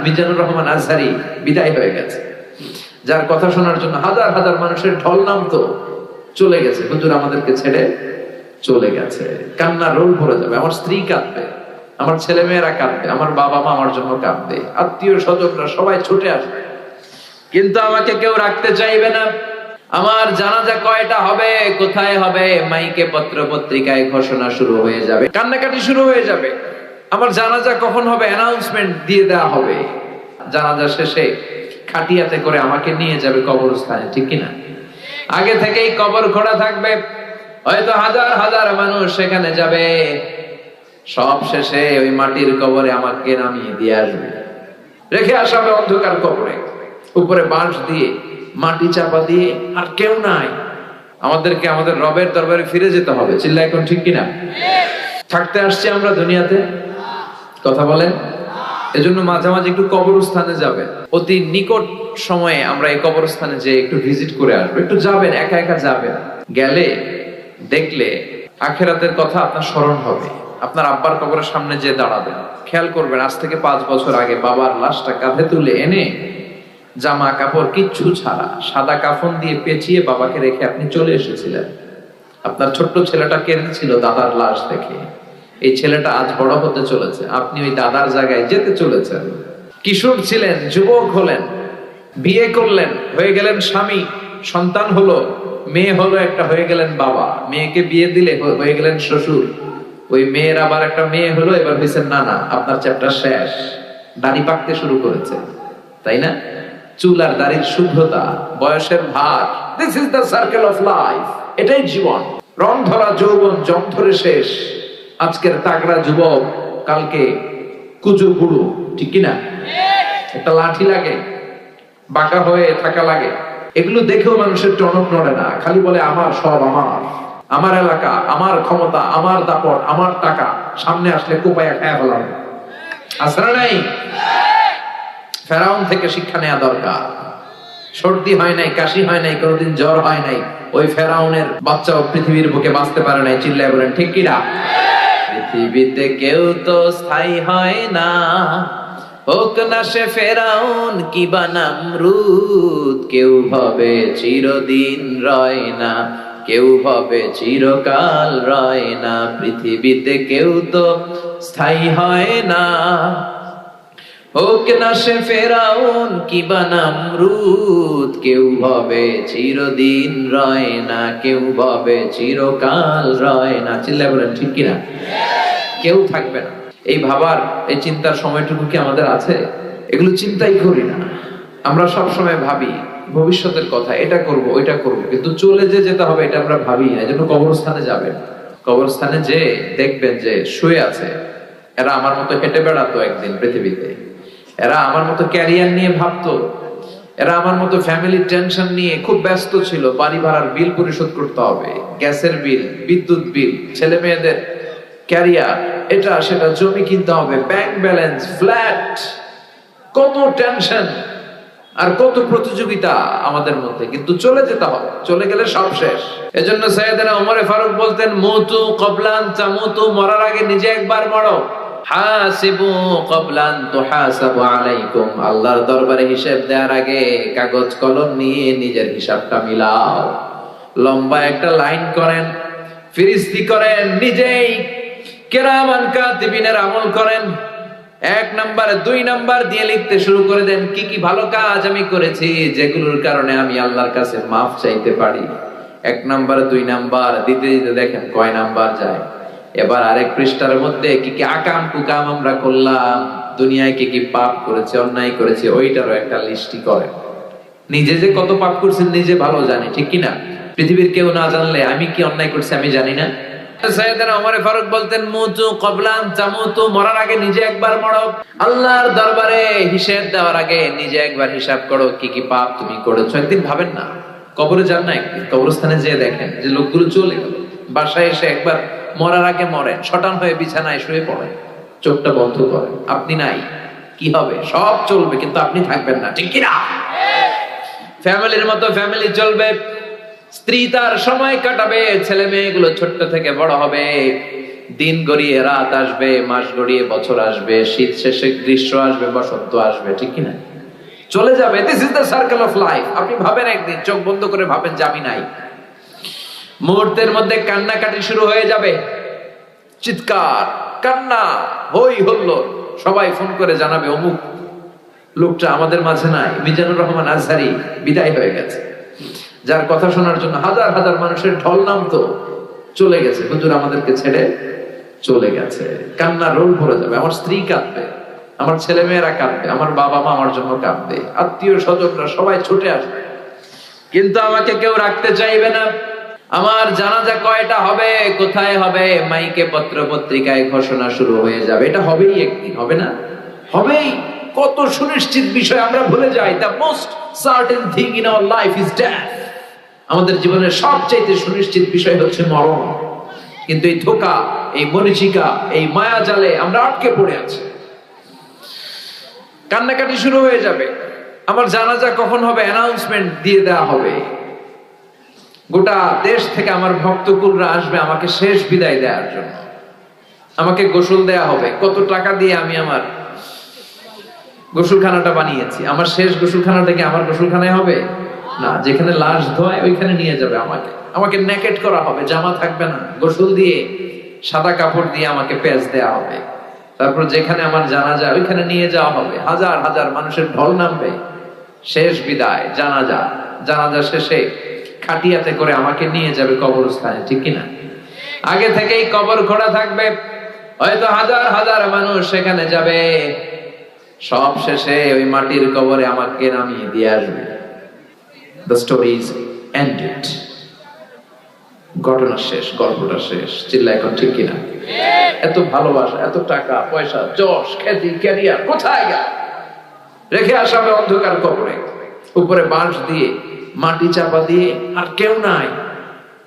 মিজানুর রহমান আজহারি বিদায় হয়ে গেছে, যার কথা শোনার জন্য হাজার হাজার মানুষের ঢল নামতো, চলে গেছে। হুজুর আমাদেরকে ছেড়ে চলে গেছে। কান্নার রোল ভরে যাবে, আমার স্ত্রী কাঁদবে, আমার ছেলে মেয়েরা কাঁদবে, আমার বাবা মা আমার জন্য কাঁদবে, আত্মীয় স্বজনরা সবাই ছুটে আসবে, কিন্তু আমাকে কেউ রাখতে চাইবে না। আমার জানাজা কয়টা হবে, কোথায় হবে, মাইকে পত্র পত্রিকায় ঘোষণা শুরু হয়ে যাবে, কান্নাকাটি শুরু হয়ে যাবে। আমার জানাজা কখন হবে অ্যানাউন্সমেন্ট দিয়ে দেওয়া হবে। জানাজা শেষে খাটিয়াতে করে আমাকে নিয়ে যাবে কবরস্থানে, ঠিক কিনা? আগে থেকেই কবর খোঁড়া থাকবে, হয়তো হাজার হাজার মানুষ সেখানে যাবে। সব শেষে ওই মাটির কবরে আমাকে নামিয়ে দিয়ে আসবে, রেখে আসা হবে অন্ধকার কবরে, উপরে বাঁশ দিয়ে মাটি চাপা দিয়ে, আর কেউ নাই। আমাদেরকে আমাদের রবের দরবারে ফিরে যেতে হবে। চিল্লা এখন ঠিক কিনা? থাকতে আসছি আমরা দুনিয়াতে, কথা বলেন। এজন্য মাঝে মাঝে একটু কবরস্থানে যাবেন, অতি নিকট সময়ে আমরা এই কবরস্থানে যে একটু ভিজিট করে আসবো। একটু যাবেন, একা একা যাবেন, গেলে দেখলে আখিরাতের কথা আপনার স্মরণ হবে। আপনার আব্বার কবরের সামনে যে দাঁড়াবেন, খেয়াল করবেন আজ থেকে 5 বছর আগে বাবার লাশটা কাঁধে তুলে এনে জামা কাপড় কিচ্ছু ছাড়া সাদা কাফন দিয়ে পেঁচিয়ে বাবাকে রেখে আপনি চলে এসেছিলেন। আপনার ছোট্ট ছেলেটা কেঁদেছিল দাদার লাশ দেখে। এই ছেলেটা আজ বড় হতে চলেছে, আপনি ওই দাদার জায়গায় যেতে চলেছেন। কিশোর ছিলেন, যুবক হলেন, বিয়ে করলেন, হয়ে গেলেন স্বামী, সন্তান হলো, মেয়ে হলো একটা, হয়ে গেলেন বাবা। মেয়েকে বিয়ে দিলে হয়ে গেলেন শ্বশুর। ওই মেয়ের আবার একটা মেয়ে হলো, এবার হয়েছেন নানা। আপনার চ্যাপ্টার শেষ, দাড়ি পাকতে শুরু করেছে, তাই না? চুল আর দাড়ির শুভ্রতা, বয়সের ভার, this is the circle of life. এটাই জীবন। রং ধরা যৌবন জং ধরে শেষ। আজকের তাগড়া যুবক কালকে কুজো বুড়ো, ঠিক কিনা? একটা লাঠি লাগে, বাঁকা হয়ে থাকা লাগে। এগুলো দেখেও মানুষের টনক নড়ে না, খালি বলে আমার সব আমার, আমার এলাকা, আমার ক্ষমতা, আমার দাপট, আমার টাকা। সামনে আসলে কোপায়া খায়া ফেলাম। আসরা নাই? ফেরাউন থেকে শিক্ষা নেওয়া দরকার। সর্দি হয় নাই, কাশি হয় নাই, কোনোদিন জ্বর হয় নাই, ওই ফেরাউনের বাচ্চাও পৃথিবীর বুকে বাঁচতে পারে নাই। চিল্লায় বলেন ঠিক কিনা? পৃথিবীতে কেউ তো স্থায়ী হয় না, হোক না সে ফেরাউন কিবা নামরুদ। কেউ ভাবে চিরদিন রয় না, কেউ ভাবে চিরকাল রয় না। পৃথিবীতে কেউ তো স্থায়ী হয় না, হোক না সে ফেরাউন কিবা নামরুদ। কেউ ভাবে চিরদিন রয় না, কেউ ভাবে চিরকাল রয় না। চিল্লায় বলেন ঠিক কিনা? কেউ থাকবে না। এই ভাবার, এই চিন্তার সময়টুকু কি আমাদের আছে? এগুলো চিন্তাই করি না আমরা। সব সময় ভাবি ভবিষ্যতের কথা, এটা করব ওইটা করব, কিন্তু চলে যে যেতে হবে এটা আমরা ভাবি না। এজন্য কবরস্থানে যাবেন, কবরস্থানে যে দেখবেন যে শুয়ে আছে, এরা আমার মতো হেঁটে বেড়াতো একদিন পৃথিবীতে, এরা আমার মতো ক্যারিয়ার নিয়ে ভাবতো, এরা আমার মতো ফ্যামিলি টেনশন নিয়ে খুব ব্যস্ত ছিল। বাড়ি ভাড়ার বিল পরিশোধ করতে হবে, গ্যাসের বিল, বিদ্যুৎ বিল, ছেলে মেয়েদের ক্যারিয়ার, এটা সেটা, জমি কিনতে হবে, ব্যাংক ব্যালেন্স, ফ্ল্যাট, কত টেনশন আর কত প্রতিযোগিতা আমাদের মধ্যে। কিন্তু চলে যেতে হবে, চলে গেলে সব শেষ। এজন্য সাইয়েদনা ওমর ফারুক বলতেন, মুতু ক্বাবলান তামুতু, মরার আগে নিজে একবার মরো। হাসিবু ক্বাবলান তুহাসাবু আলাইকুম, আল্লাহর দরবারে হিসাব দেওয়ার আগে কাগজ কলম নিয়ে নিজের হিসাবটা মিলাও। লম্বা একটা লাইন করেন, ফিরিস্তি করেন, নিজেই কিরামান কাতিবিনের আমল করেন। 1 নাম্বার 2 নাম্বার দিয়ে লিখতে শুরু করে দেন, কি কি ভালো কাজ আমি করেছি যেগুলোর কারণে আমি আল্লাহর কাছে মাফ চাইতে পারি। 1 নাম্বার 2 নাম্বার দিতে দিতে দেখেন কয় নাম্বার যায়। এবার আরেক পৃষ্ঠার মধ্যে কি কি আকাম কুকাম আমরা করলাম, দুনিয়ায় কি কি পাপ করেছে, অন্যায় করেছে, ওইটারও একটা লিস্টি করেন। নিজে যে কত পাপ করছেন নিজে ভালো জানি, ঠিক কিনা? পৃথিবীর কেউ না জানলে আমি কি অন্যায় করছি আমি জানি না। সাইয়েদনা ওমর ফারুক বলতেন, মুতু ক্বাবলান তামুতু, মরার আগে নিজে একবার মরো। আল্লাহর দরবারে হিসাব দেওয়ার আগে নিজে একবার হিসাব করো, কি কি পাপ তুমি করেছো। একদিন ভাবেন না, কবরে যান না, একদিন কবরস্থানে যেয়ে দেখেন যে লোকগুলো চলে গেল, বাসায় এসে একবার মরার আগে মরে, শটান হয়ে বিছানায় শুয়ে পড়ে, চোখটা বন্ধ করে। আপনি নাই, কি হবে? সব চলবে, কিন্তু আপনি থাকবেন না, ঠিক কিনা? ফ্যামিলির মতো ফ্যামিলি চলবে, স্ত্রী তার সময় কাটাবে, ছেলে মেয়েগুলো ছোট্ট থেকে বড় হবে, দিন গড়িয়ে রাত আসবে, মাস গড়িয়ে বছর আসবে, শীত শেষে গ্রীষ্ম আসবে, বসন্ত আসবে, ঠিক কিনা? চলে যাবে। This is the circle of life. আপনি ভাবেন একদিন, চোখ বন্ধ করে ভাবেন যে আমি নাই, মুহূর্তের মধ্যে কান্নাকাটি শুরু হয়ে যাবে, চিৎকার, কান্না, হই হুল্লোড়। সবাই ফোন করে জানাবে অমুক লোকটা আমাদের মাঝে নাই, মিজানুর রহমান আজহারি বিদায় হয়ে গেছে। যার কথা শোনার জন্য হাজার হাজার মানুষের ঢল নামতো, চলে গেছে, হুজুর আমাদেরকে ছেড়ে চলে গেছে। কান্নার রোল ভরে যাবে। আমার স্ত্রী কাঁদবে, আমার ছেলে মেয়েরা কাঁদবে, আমার বাবা মা আমার জন্য কাঁদবে, আত্মীয় স্বজনরা সবাই ছুটে আসবে, কিন্তু আমাকে কেউ রাখতে চাইবে না। আমার জানাজা কয়টা হবে, কোথায় হবে, মাইকে পত্র পত্রিকায় ঘোষণা শুরু হয়ে যাবে। এটা হবেই একদিন, হবে না? হবেই। কত সুনিশ্চিত বিষয় আমরা ভুলে যাই। The most certain thing in our life is death. আমাদের জীবনের সবচেয়ে সুনিশ্চিত বিষয় হচ্ছে মরণ। কিন্তু এই ধোঁকা, এই মরিচিকা, এই মায়া জালে আমরা আটকে পড়ে আছি। কান্নাকাটি শুরু হয়ে যাবে। আমার জানাজা কখন হবে অ্যানাউন্সমেন্ট দিয়ে দেওয়া হবে। গোটা দেশ থেকে আমার ভক্তকুলরা আসবে আমাকে শেষ বিদায় দেওয়ার জন্য। আমাকে গোসল দেয়া হবে। কত টাকা দিয়ে আমি আমার গোসলখানাটা বানিয়েছি। আমার শেষ গোসলখানাটা কি আমার গোসলখানায় হবে? না, যেখানে লাশ ধোয় ওইখানে নিয়ে যাবে আমাকে। আমাকে নেকেট করা হবে, জামা থাকবে না, গোসল দিয়ে সাদা কাপড় দিয়ে আমাকে পেঁচ দেয়া হবে। তারপর যেখানে আমার জানাজা ওইখানে নিয়ে যাওয়া হবে। হাজার হাজার মানুষের ঢল নামবে। শেষ বিদায়, জানাজা। জানাজা শেষে খাটিয়াতে করে আমাকে নিয়ে যাবে কবরস্থানে, ঠিক কিনা? আগে থেকেই কবর খোঁড়া থাকবে, হয়তো হাজার হাজার মানুষ সেখানে যাবে। সব শেষে ওই মাটির কবরে আমাকে নামিয়ে দিয়ে আসবে। The story is ended. ঘটনা শেষ, গল্পটা শেষ। চিল্লা এখন, ঠিক কিনা? এত ভালোবাসা, এত টাকা পয়সা, যশ, খ্যাতি, ক্যারিয়ার কোথায় গেল? রেখে আসা হবে অন্ধকার কবরে। উপরে বাঁশ দিয়ে মাটি চাপা দিয়ে, আর কেউ নাই,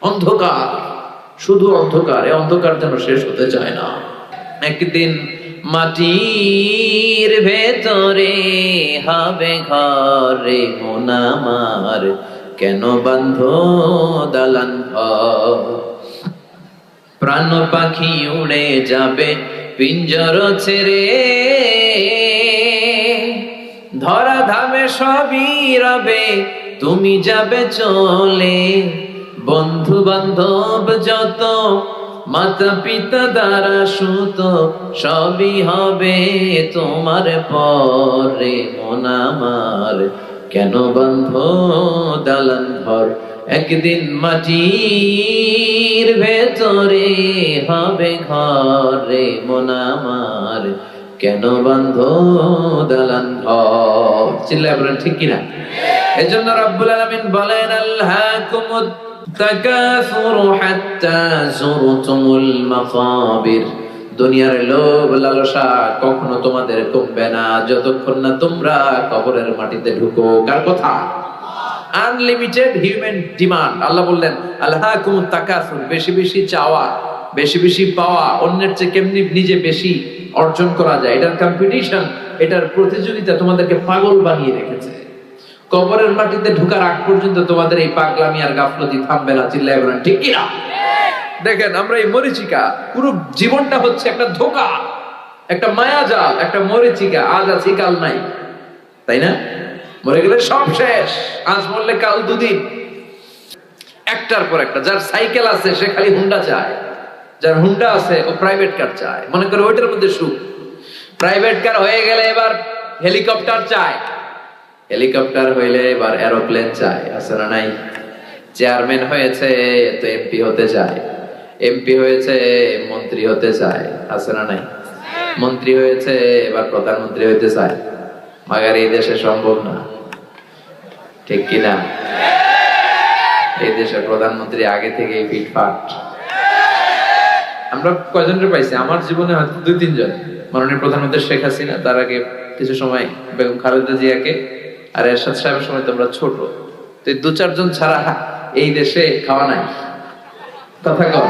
অন্ধকার, শুধু অন্ধকার। এই অন্ধকার যেন শেষ হতে চায় না। একদিন মাটির ভেতরে হবে ঘরে মন আমার, কেন বাঁধো দালান ঘর? প্রাণ পাখি উড়ে যাবে পিঞ্জর ছেড়ে, ধরা ধামে সবই রবে, তুমি যাবে চলে। বন্ধু বান্ধব যত, মাতা পিতা দ্বারা সুত, সবই হবে তোমার পরে মন আমার, কেন বন্ধ দালান ঘর? একদিন মাটির ভেতরে হবে ঘরে মন আমার, কেন বন্ধ দালান ঘর? চিল্লায় বলেন, ঠিক কিনা? এজন্য রব্বুল আলামিন বলেন, আল্লাহকুমুত তাকাসুরু হাত্তা যুরতুমুল মাকাবির। দুনিয়ার লোভ লালসা কখনো তোমাদের কমবে না যতক্ষণ না তোমরা কবরের মাটিতে ঢুকো। কার কথা? Unlimited human demand. আল্লাহ বললেন, আল্লাহকুমুত তাকাসুর, বেশি বেশি চাওয়া, বেশি বেশি পাওয়া, অন্যের চেয়ে কেমনি নিজে বেশি অর্জন করা যায়, এটার কম্পিটিশন, এটার প্রতিযোগিতা তোমাদেরকে পাগল বানিয়ে রেখেছে। কবরের মাটিতে ঢোকার আগ পর্যন্ত তোমাদের এই পাগলামি আর গাফলতি থামবে না। চিল্লায় বলেন, ঠিক কিনা? দেখেন, আমরা এই মরিচিকা, পুরো জীবনটা হচ্ছে একটা ধোঁকা, একটা মায়াজাল, একটা মরিচিকা। আজ আছি কাল নাই, তাই না? মরে গেলে সব শেষ। আজ মরলে কাল দুদিন। একটার পর একটা। যার সাইকেল আছে সে খালি হুন্ডা চায়, যার হুন্ডা আছে ও প্রাইভেট কার চায়, মনে করে ওইটার মধ্যে সুখ। প্রাইভেট কার হয়ে গেলে এবার হেলিকপ্টার চায়, হেলিকপ্টার হইলে এবার এরোপ্লেন চায়, আছে না নাই? চেয়ারম্যান হয়েছে তো এমপি হতে চায়, এমপি হয়েছে মন্ত্রী হতে চায়, আছে না নাই? মন্ত্রী হয়েছে এবার প্রধানমন্ত্রী হতে চায়। মাগার এই দেশে সম্ভব না, ঠিক কিনা? এই দেশের প্রধানমন্ত্রী আগে থেকে ফিটফাট। আমরা কয়জনের পাইছি? আমার জীবনে হয়তো 2-3 জন। মাননীয় প্রধানমন্ত্রী শেখ হাসিনা, তার আগে কিছু সময় বেগম খালেদা জিয়াকে, আর এরশাদ সাহেবের সময় তোমরা ছোট। তো 2-4 জন ছাড়া এই দেশে খাওয়া নাই। কথা কও।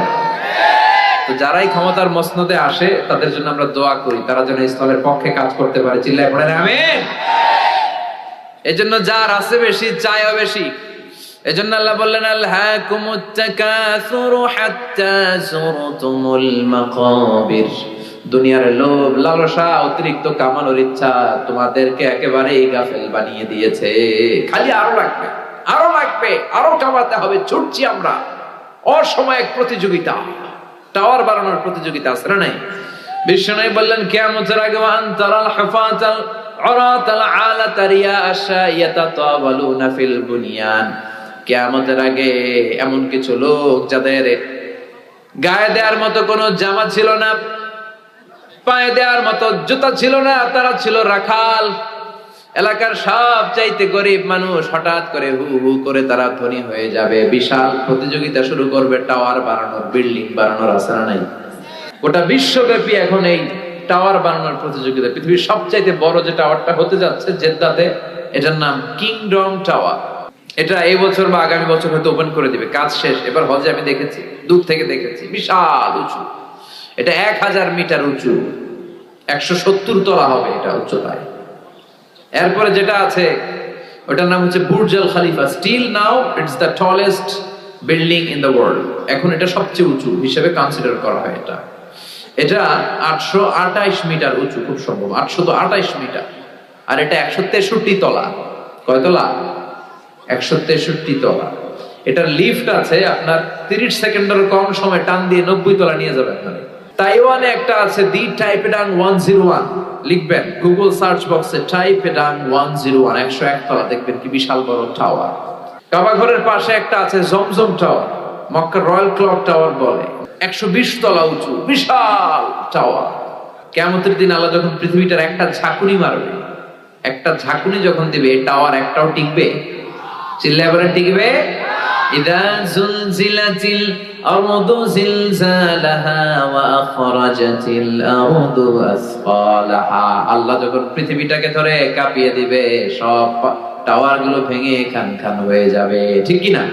তো যারাই ক্ষমতার মসনদে আসে তাদের জন্য আমরা দোয়া করি, তারা যেন ইসলামের পক্ষে কাজ করতে পারে। চিল্লায় পড়েন আমিন। এই জন্য যার আছে বেশি, চায়ও বেশি। এজন্য আল্লাহ বললেন আলহাকুমুত তাকাসুরু হাত্তা যুরতুমুল মাকাবির। দুনিয়ার লোভ লালসা অতিরিক্ত কামানোর ইচ্ছা তোমাদেরকে একেবারেই গাফেল বানিয়ে দিয়েছে। খালি আরো লাগবে, আরো লাগবে, আরো কামাতে হবে, ছুটছি আমরা। অসময়ে প্রতিযোগিতা, টাওয়ার বানানোর প্রতিযোগিতা আছে না নাই? বিষ্ণু বললেন কিয়ামতের আগে ওয়ান তারাল হাফাতাল উরাতাল আলাতা রিয়াশা ইয়াতাতাওয়ালুনা ফিল বুনিয়ান। কিয়ামতের আগে এমন কিছু লোক যাদের গায়ে দেওয়ার মতো কোনো জামা ছিল না, পায়ে দেওয়ার মতো জুতা ছিল না, তারা ছিল রাখাল। এলাকার সব চাইতে গরিব মানুষ হঠাৎ করে হু হু করে তারা ধনী হয়ে যাবে। বিশাল প্রতিযোগিতা শুরু করবে টাওয়ার বানানোর, বিল্ডিং বানানোর। আছে না নাই? গোটা বিশ্বব্যাপী এখন এই টাওয়ার বানানোর প্রতিযোগিতা। পৃথিবীর সবচাইতে বড় যে টাওয়ারটা হতে যাচ্ছে জেদ্দাতে, এটার নাম কিংডম টাওয়ার। এটা এই বছর বা আগামী বছর হয়তো ওপেন করে দিবে, কাজ শেষ। এবার হজে আমি দেখেছি, দূর থেকে দেখেছি, বিশাল উঁচু। এটা 1000 মিটার উঁচু, 170 তলা হবে এটা উচ্চতায়। এরপরে যেটা আছে ওটার নাম হচ্ছে Burj Al Khalifa. Still now it's the tallest building in the world. এখন এটা সবচেয়ে উঁচু হিসেবে কনসিডার করা হয়। এটা 828 মিটার উঁচু, খুব সম্ভব 828 মিটার। আর এটা 163 তলা। কয় তলা? 163 তলা। এটার লিফট আছে আপনার 30 সেকেন্ডের কম সময় টান দিয়ে 90 তলা নিয়ে যাবে আপনারে। তাইওয়ানে একটা আছে দি টাইপেডাং 101, লিখবেন গুগল সার্চ বক্সে টাইপেডাং 101, 101 তলা, দেখবেন কি বিশাল বড় টাওয়ার। কাবা ঘরের পাশে একটা আছে জমজম টাওয়ার, মক্কার রয়্যাল ক্লক টাওয়ার বলে, 120 তলা উঁচু, বিশাল টাওয়ার। কিয়ামতের দিন আল্লাহ যখন পৃথিবীটার একটা ঝাঁকুনি মারবে, একটা ঝাঁকুনি যখন দিবে, এই টাওয়ার একটাও টিকবে? চিল্লায় বলেন টিকবে? ইদা জুলজিলাতিল আরদু জিলজালাহা ওয়া আখরাজাতিল আরদু আসফালাহা। আল্লাহ যখন পৃথিবীটাকে ধরে কাঁপিয়ে দিবে, সব টাওয়ার গুলো ভেঙে খান খান হয়ে যাবে। ঠিক কি না?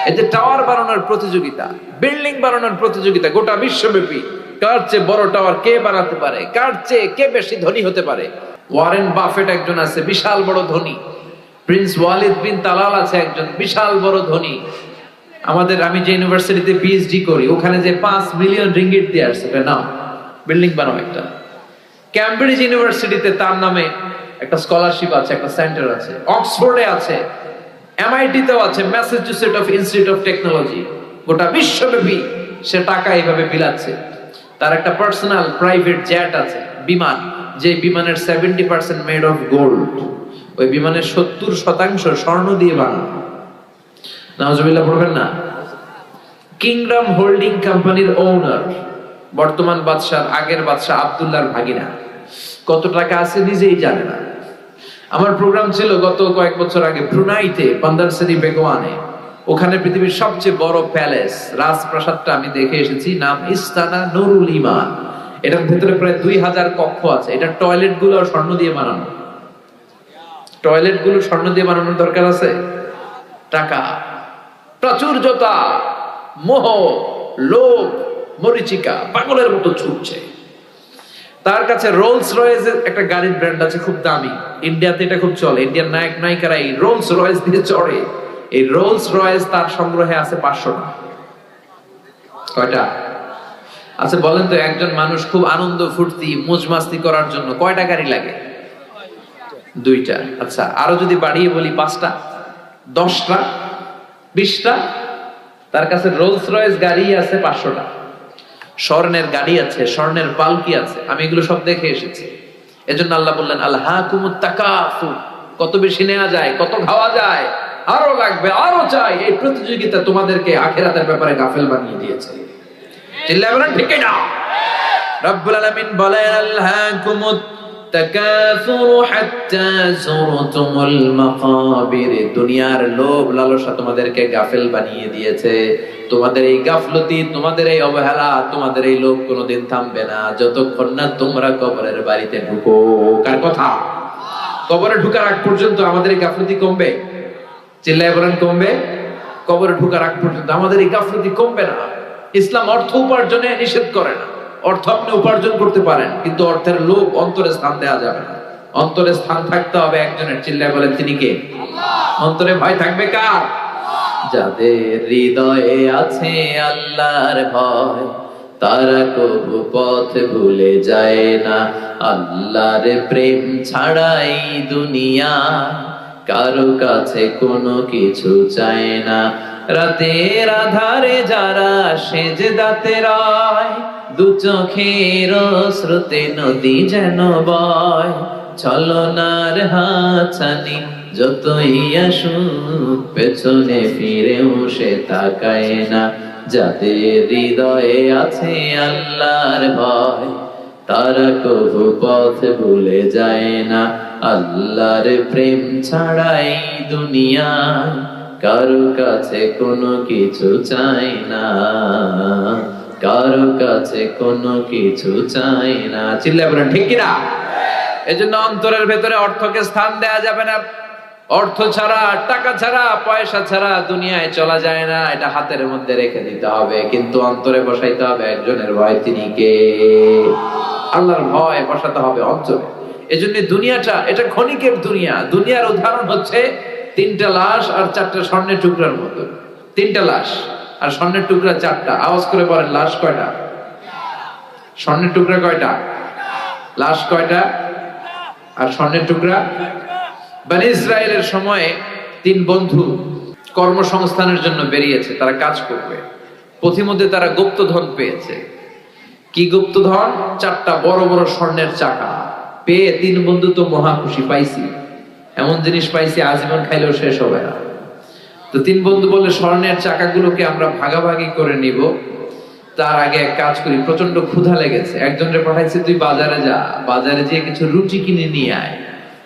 এই যে টাওয়ার বানানোর প্রতিযোগিতা, বিল্ডিং বানানোর প্রতিযোগিতা গোটা বিশ্বব্যাপী, কার চেয়ে বড় টাওয়ার কে বানাতে পারে, কার চেয়ে কে বেশি ধনী হতে পারে। ওয়ারেন বাফেট একজন আছে, বিশাল বড় ধনী। প্রিন্স ওয়ালিদ বিন তালাল আছে একজন, বিশাল বড় ধনী। আমি যে ইউনিভার্সিটিতে পিএইচডি করি, ওখানে যে 5 মিলিয়ন রিঙ্গিট দিয়ে আসছে, নাও বিল্ডিং বানাও একটা। ক্যামব্রিজ ইউনিভার্সিটিতে তার নামে একটা স্কলারশিপ আছে, একটা সেন্টার আছে। অক্সফোর্ডে আছে, এমআইটিতেও আছে, Massachusetts of institute of technology. গোটা বিশ্বব্যাপী সে টাকা এইভাবে বিলাচ্ছে। তার একটা পার্সোনাল প্রাইভেট জেট আছে, বিমান, যে বিমানের 70% মেড অফ গোল্ড। ওই বিমানের 70% স্বর্ণ দিয়ে বানানো। নাউজুবিল্লাহ পড়বেন না? কিংডম হোল্ডিং কোম্পানির ওনার, বর্তমান বাদশার আগের বাদশা আব্দুল্লাহর ভাগিনা। কত টাকা আছে নিজেই জানে না। আমার প্রোগ্রাম ছিল গত কয়েক বছর আগে ব্রুনাইতে, বান্দারসেরি বেগওয়ানে। ওখানে পৃথিবীর সবচেয়ে বড় প্যালেস, রাজপ্রাসাদটা আমি দেখে এসেছি, নাম ইস্তানা নুরুল ইমান। এটার ভেতরে প্রায় 2000 কক্ষ আছে। এটা টয়লেট গুলো স্বর্ণ দিয়ে বানানো। টয়লেট গুলো স্বর্ণ দিয়ে বানানোর দরকার আছে? টাকা, প্রাচুর্যতা, মোহ, লোভ, মরিচিকা পাগলের মতো ছুটছে। তার কাছে রোলস রয়েসের একটা গাড়ির ব্র্যান্ড আছে, খুব দামি। ইন্ডিয়াতে এটা খুব চলে। ইন্ডিয়ান নায়ক নায়িকারা এই রোলস রয়েস দিয়ে চড়ে। এই রোলস রয়েস তার সংগ্রহে আছে 500টা। কয়টা আছে বলেন তো? একজন মানুষ খুব আনন্দ ফুর্তি মौज মাস্তি করার জন্য কয়টা গাড়ি লাগে? 2টা। আচ্ছা, আরো যদি বাড়িয়ে বলি 5টা, 10টা, 20টা। তার কাছে রোলস রয়েস গাড়ি আছে 500টা। স্বর্ণের গাড়ি আছে, স্বর্ণের পালকি আছে। আমি এগুলো সব দেখে এসেছি। এজন্য আল্লাহ বললেন আলহাকুমুত তাকাসুর। কত বেশি নেওয়া যায়, কত খাওয়া যায়, আরো লাগবে, আরো চাই। এই প্রতিযোগিতা তোমাদেরকে আখিরাতের ব্যাপারে গাফেল বানিয়ে দিয়েছে। চিল্লায় বলেন ঠিক না? রব্বুল আলামিন বলেন আলহাকুমুত তাকাসুর হাত্তা যুরতুমুল মাকাবির। দুনিয়ার লোভ লালসা তোমাদেরকে গাফেল বানিয়ে দিয়েছে। তোমাদের এই গাফলতি, তোমাদের এই অবহেলা, তোমাদের এই লোভ কোনোদিন থামবে না যতক্ষণ না তোমরা কবরের বাড়িতে ঢুকো। কার কথা? কবরে ঢুকার আগ পর্যন্ত আমাদের এই গাফলতি কমবে? চিল্লায় বলেন কমবে? কবরে ঢুকার আগ পর্যন্ত আমাদের এই গাফলতি কমবে না। ইসলাম অর্থ উপার্জনে নিষেধ করে না। অর্থ আপনি উপার্জন করতে পারেন, কিন্তু অর্থের লোভ অন্তরে স্থান দেওয়া যাবে না। অন্তরে স্থান থাকতে হবে একজনের। চিল্লায় বলেন তিনি কে? অন্তরে ভয় থাকবে কার? যাদের হৃদয়ে আছে আল্লাহর ভয়, তারা কবু পথ ভুলে যায় না। আল্লাহর প্রেম ছাড়াই দুনিয়া কারো কাছে কোনো কিছু চায় না। রাতের আধারে যারা সেজদাতে রয়, দু চোখের স্রোতে নদী যেন বয়। ছলনার হাতছানি যতই আসুক, পেছনে ফিরেও সে তাকায় না। যাদের হৃদয়ে আছে আল্লাহর ভয়, তারা কবু পথ ভুলে যায় না। আল্লাহর প্রেম ছাড়াই দুনিয়া কারো কাছে কোনো কিছু চাই না, কারো কাছে কোনো কিছু চাই না। চিল্লায় বলেন ঠিক কিনা? এজন্য অন্তরের ভেতরে অর্থকে স্থান দেয়া যাবে না। অর্থ ছাড়া, টাকা ছাড়া, পয়সা ছাড়া দুনিয়ায় চলা যায় না। এটা হাতের মধ্যে রেখে দিতে হবে, কিন্তু অন্তরে বসাইতে হবে একজনের ভয়। তিনি কে? আল্লাহর ভয় বসাতে হবে অন্তরে। এজন্য দুনিয়াটা এটা ক্ষণিকের দুনিয়া। দুনিয়ার উদাহরণ হচ্ছে 3টা লাশ আর 4টা স্বর্ণের টুকরার মতো। 3টা লাশ আর স্বর্ণের টুকরা 4টা। আওয়াজ করে বলেন, লাশ কয়টা? স্বর্ণের টুকরা কয়টা? লাশ কয়টা আর স্বর্ণের টুকরা? বনি ইসরায়েলের সময়ে 3 বন্ধু কর্মসংস্থানের জন্য বেরিয়েছে, তারা কাজ করবে। পথিমধ্যে তারা গুপ্তধন পেয়েছে। কি গুপ্তধন? 4টা বড় বড় স্বর্ণের চাকা পেয়ে 3 বন্ধু তো মহা খুশি, পাইছি, এমন জিনিস পাইছি আজীবন খাইলেও শেষ হবে না। তো 3 বন্ধু বলে, স্বর্ণের চাকাগুলোকে আমরা ভাগাভাগি করে নিব, তার আগে এক কাজ করি, প্রচন্ড ক্ষুধা লেগেছে। একজনকে পাঠাইছে, তুই বাজারে যা, বাজারে যেয়ে কিছু রুটি কিনে নিয়ে আয়,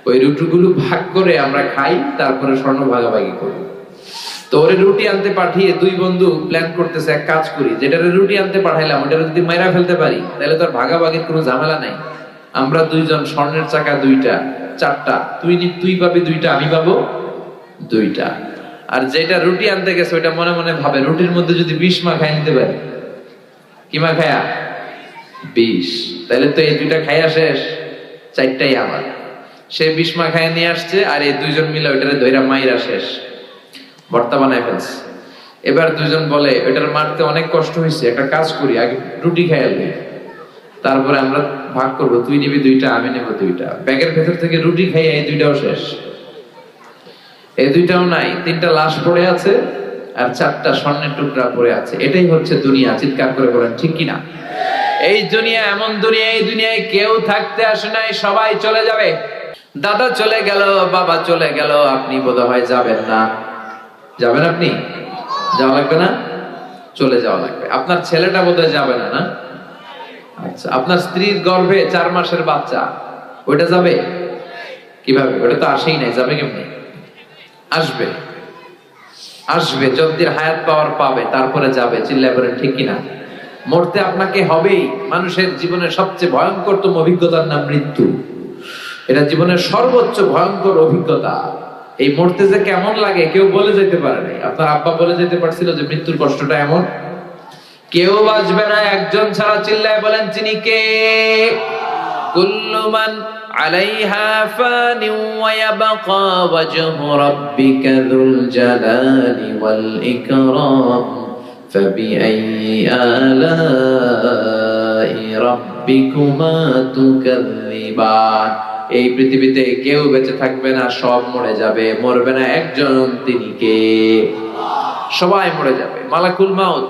ওই রুটিগুলো ভাগ করে আমরা খাই, তারপরে স্বর্ণ ভাগাভাগি করি। তো ওরে রুটি আনতে পাঠিয়ে 2 বন্ধু প্ল্যান করতেছে, এক কাজ করি, যেটারে রুটি আনতে পাঠাইলাম ওটারে যদি মাইরা ফেলতে পারি তাহলে তোর ভাগাভাগির কোনো ঝামেলা নাই। আমরা 2 জন, স্বর্ণের চাকা 2টা, 4টা, তুই পাবি 2টা, আমি পাবো 2টা। আর যেটা রুটি আনতে গেছে ওইটা মনে মনে ভাবে, রুটির মধ্যে যদি 20 মাখাই নিতে পারি। কি মাখায়া? 20। তাহলে তো এই 2টা খাইয়া শেষ, 4টাই আমার। সে 20 মাখায় নিয়ে আসছে, আর এই 2 জন মিলে ওইটারে ধইরা মাইরা শেষ, ভর্তা বানায় ফেলছে। এবার 2 জন বলে, ওইটার মারতে অনেক কষ্ট হয়েছে, একটা কাজ করি, আগে রুটি খাইয়ালি, তারপরে আমরা ভাগ করবো, তুই নিবি 2টা, আমি নেব 2টা। ব্যাগের ভেতর থেকে রুটি খাইয়া এই 2টাও শেষ, এই 2টাও নাই। 3টা লাশ পড়ে আছে আর 4টা স্বর্ণের টুকরা পড়ে আছে। এটাই হচ্ছে দুনিয়া। চিৎকার করে বলেন ঠিক কিনা? এই দুনিয়া এমন দুনিয়া, এই দুনিয়ায় কেউ থাকতে আসে নাই, সবাই চলে যাবে। দাদা চলে গেল, বাবা চলে গেল, আপনি বোধহয় যাবেন না। যাবেন? আপনি যাওয়া লাগবে না? চলে যাওয়া লাগবে। আপনার ছেলেটা বোধহয় যাবে না, না? আচ্ছা, আপনার স্ত্রীর গর্ভে 4 মাসের বাচ্চা, ওইটা যাবে? কিভাবে? ওটা তো আসেই নাই, যাবে কেমনি? আসবে, আসবে, যতদিন হায়াত পাওয়ার পাবে তারপরে যাবে। চিল্লায় বলেন ঠিক কিনা? মরতে আপনাকে হবেই। মানুষের জীবনের সবচেয়ে ভয়ঙ্করতম অভিজ্ঞতার নাম মৃত্যু। এটা জীবনের সর্বোচ্চ ভয়ঙ্কর অভিজ্ঞতা। এই মরতে যে কেমন লাগে কেউ বলে যেতে পারে নাই। আপনার আব্বা বলে যেতে পারছিল যে মৃত্যুর কষ্টটা এমন? কেউ বাঁচবে না একজন ছাড়া। চিল্লায় বলেন তিনি কে? কুল্লু মান আলাইহা ফানি ওয়া ইয়াবকা ওয়াজহু রাব্বিকা যুল জালালি ওয়াল ইকরাম ফাবিআইয়ি আলাই রাব্বিকুমা তুকাযযিবান। এই পৃথিবীতে কেউ বেঁচে থাকবে না, সব মরে যাবে। মরবে না একজন, তিনি কে? সবাই মরে যাবে। মালাকুল মাউত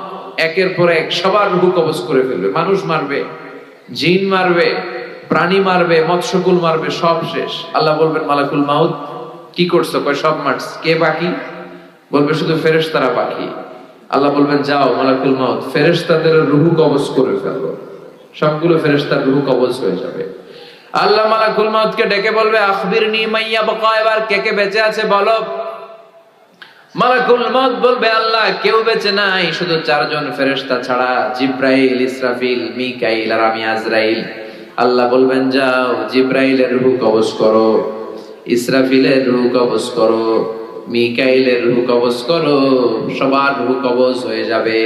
একের পর এক সবার রূহ কবজ করে ফেলবে। মানুষ মারবে, জিন মারবে, প্রাণী মারবে, মৎস্যকুল মারবে, সব শেষ। আল্লাহ বলবেন, মালাকুল মাউত কি করছো? কয় সব মারছ। কে বাকি? বলবে শুধু ফেরেশতারা বাকি। আল্লাহ বলবেন, যাও মালাকুল মাউত ফেরেশতাদের রূহ কবজ করে ফেলো। সবগুলো ফেরেশতার রূহ কবজ হয়ে যাবে। আল্লাহ মালাকুল মাউতকে ডেকে বলবে, আখবিরনি মাইয়া বাকা, এবার কে কে বেঁচে আছে বলো। মালাকুল মাউত বলবে, আল্লাহ কেউ বেঁচে নাই, শুধু 4 জন ফেরেশতা ছাড়া, জিব্রাইল, ইসরাফিল, মিকাইল আর আমি আজরাইল। আল্লাহ বলবেন, যাও জিব্রাইলের রূহ কবজ করো, ইসরাফিলের রূহ কবজ করো, মিকাইলের রূহ কবজ করো। সবার রূহ কবজ হয়ে যাবে।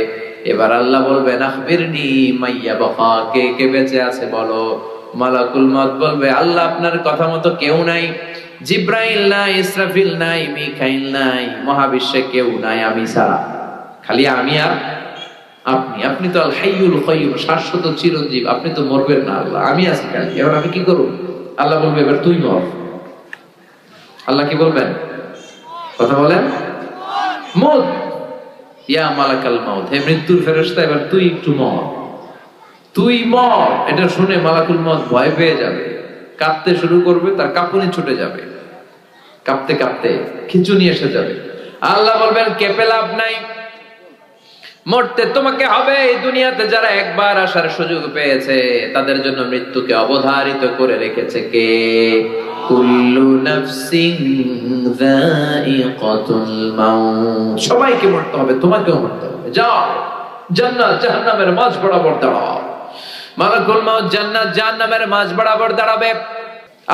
এবার আল্লাহ বলবেন, আখবিরনি মাইয়া বাকা, কে কে বেঁচে আছে বলো। মালাকুল মাউত বলবে, আল্লাহ আপনার কথা মতো কেউ নাই, জিব্রাইল নাই, ইসরাফিল নাই, মিকাইল নাই, মহাবিশ্বে কেউ নাই আমি ছাড়া, খালি আমি আর আপনি। আপনি তো আল হাইয়ুল কাইয়্যুম, শাশ্বত চিরঞ্জীব, আপনি তো মরবেন না আল্লাহ, আমি আছি খালি। এবার আমি কি করব? আল্লাহ বলবে এবার তুই মর। আল্লাহ কি বলবেন? কথা বলেন। মত ইয়া মালাকাল মাউত, হে মৃত্যুর ফেরেশতা এবার তুই একটু মর, তুই মর। এটা শুনে মালাকুল মউত ভয় পেয়ে যাবে, কাঁপতে শুরু করবে, তার কাঁপুনি ছুটে যাবে, কাঁপতে কাঁপতে খিঁচুনি এসে যাবে। আল্লাহ বলবেন কেঁপে লাভ নাই, মরতে তোমাকে হবে। এই দুনিয়াতে যারা একবার আসার সুযোগ পেয়েছে তাদের জন্য মৃত্যুকে অবধারিত করে রেখেছে কে? কুল্লু নাফসিন যায়িকাতুল মাউত, সবাইকে মরতে হবে, তোমাকেও মরতে হবে। যাও জান্নাত জাহান্নামের মাঝ বরাবর দাঁড়াও। মালাকুল মাউত জান্নাত জাহান্নামের মাঝ বরাবর দাঁড়াবে।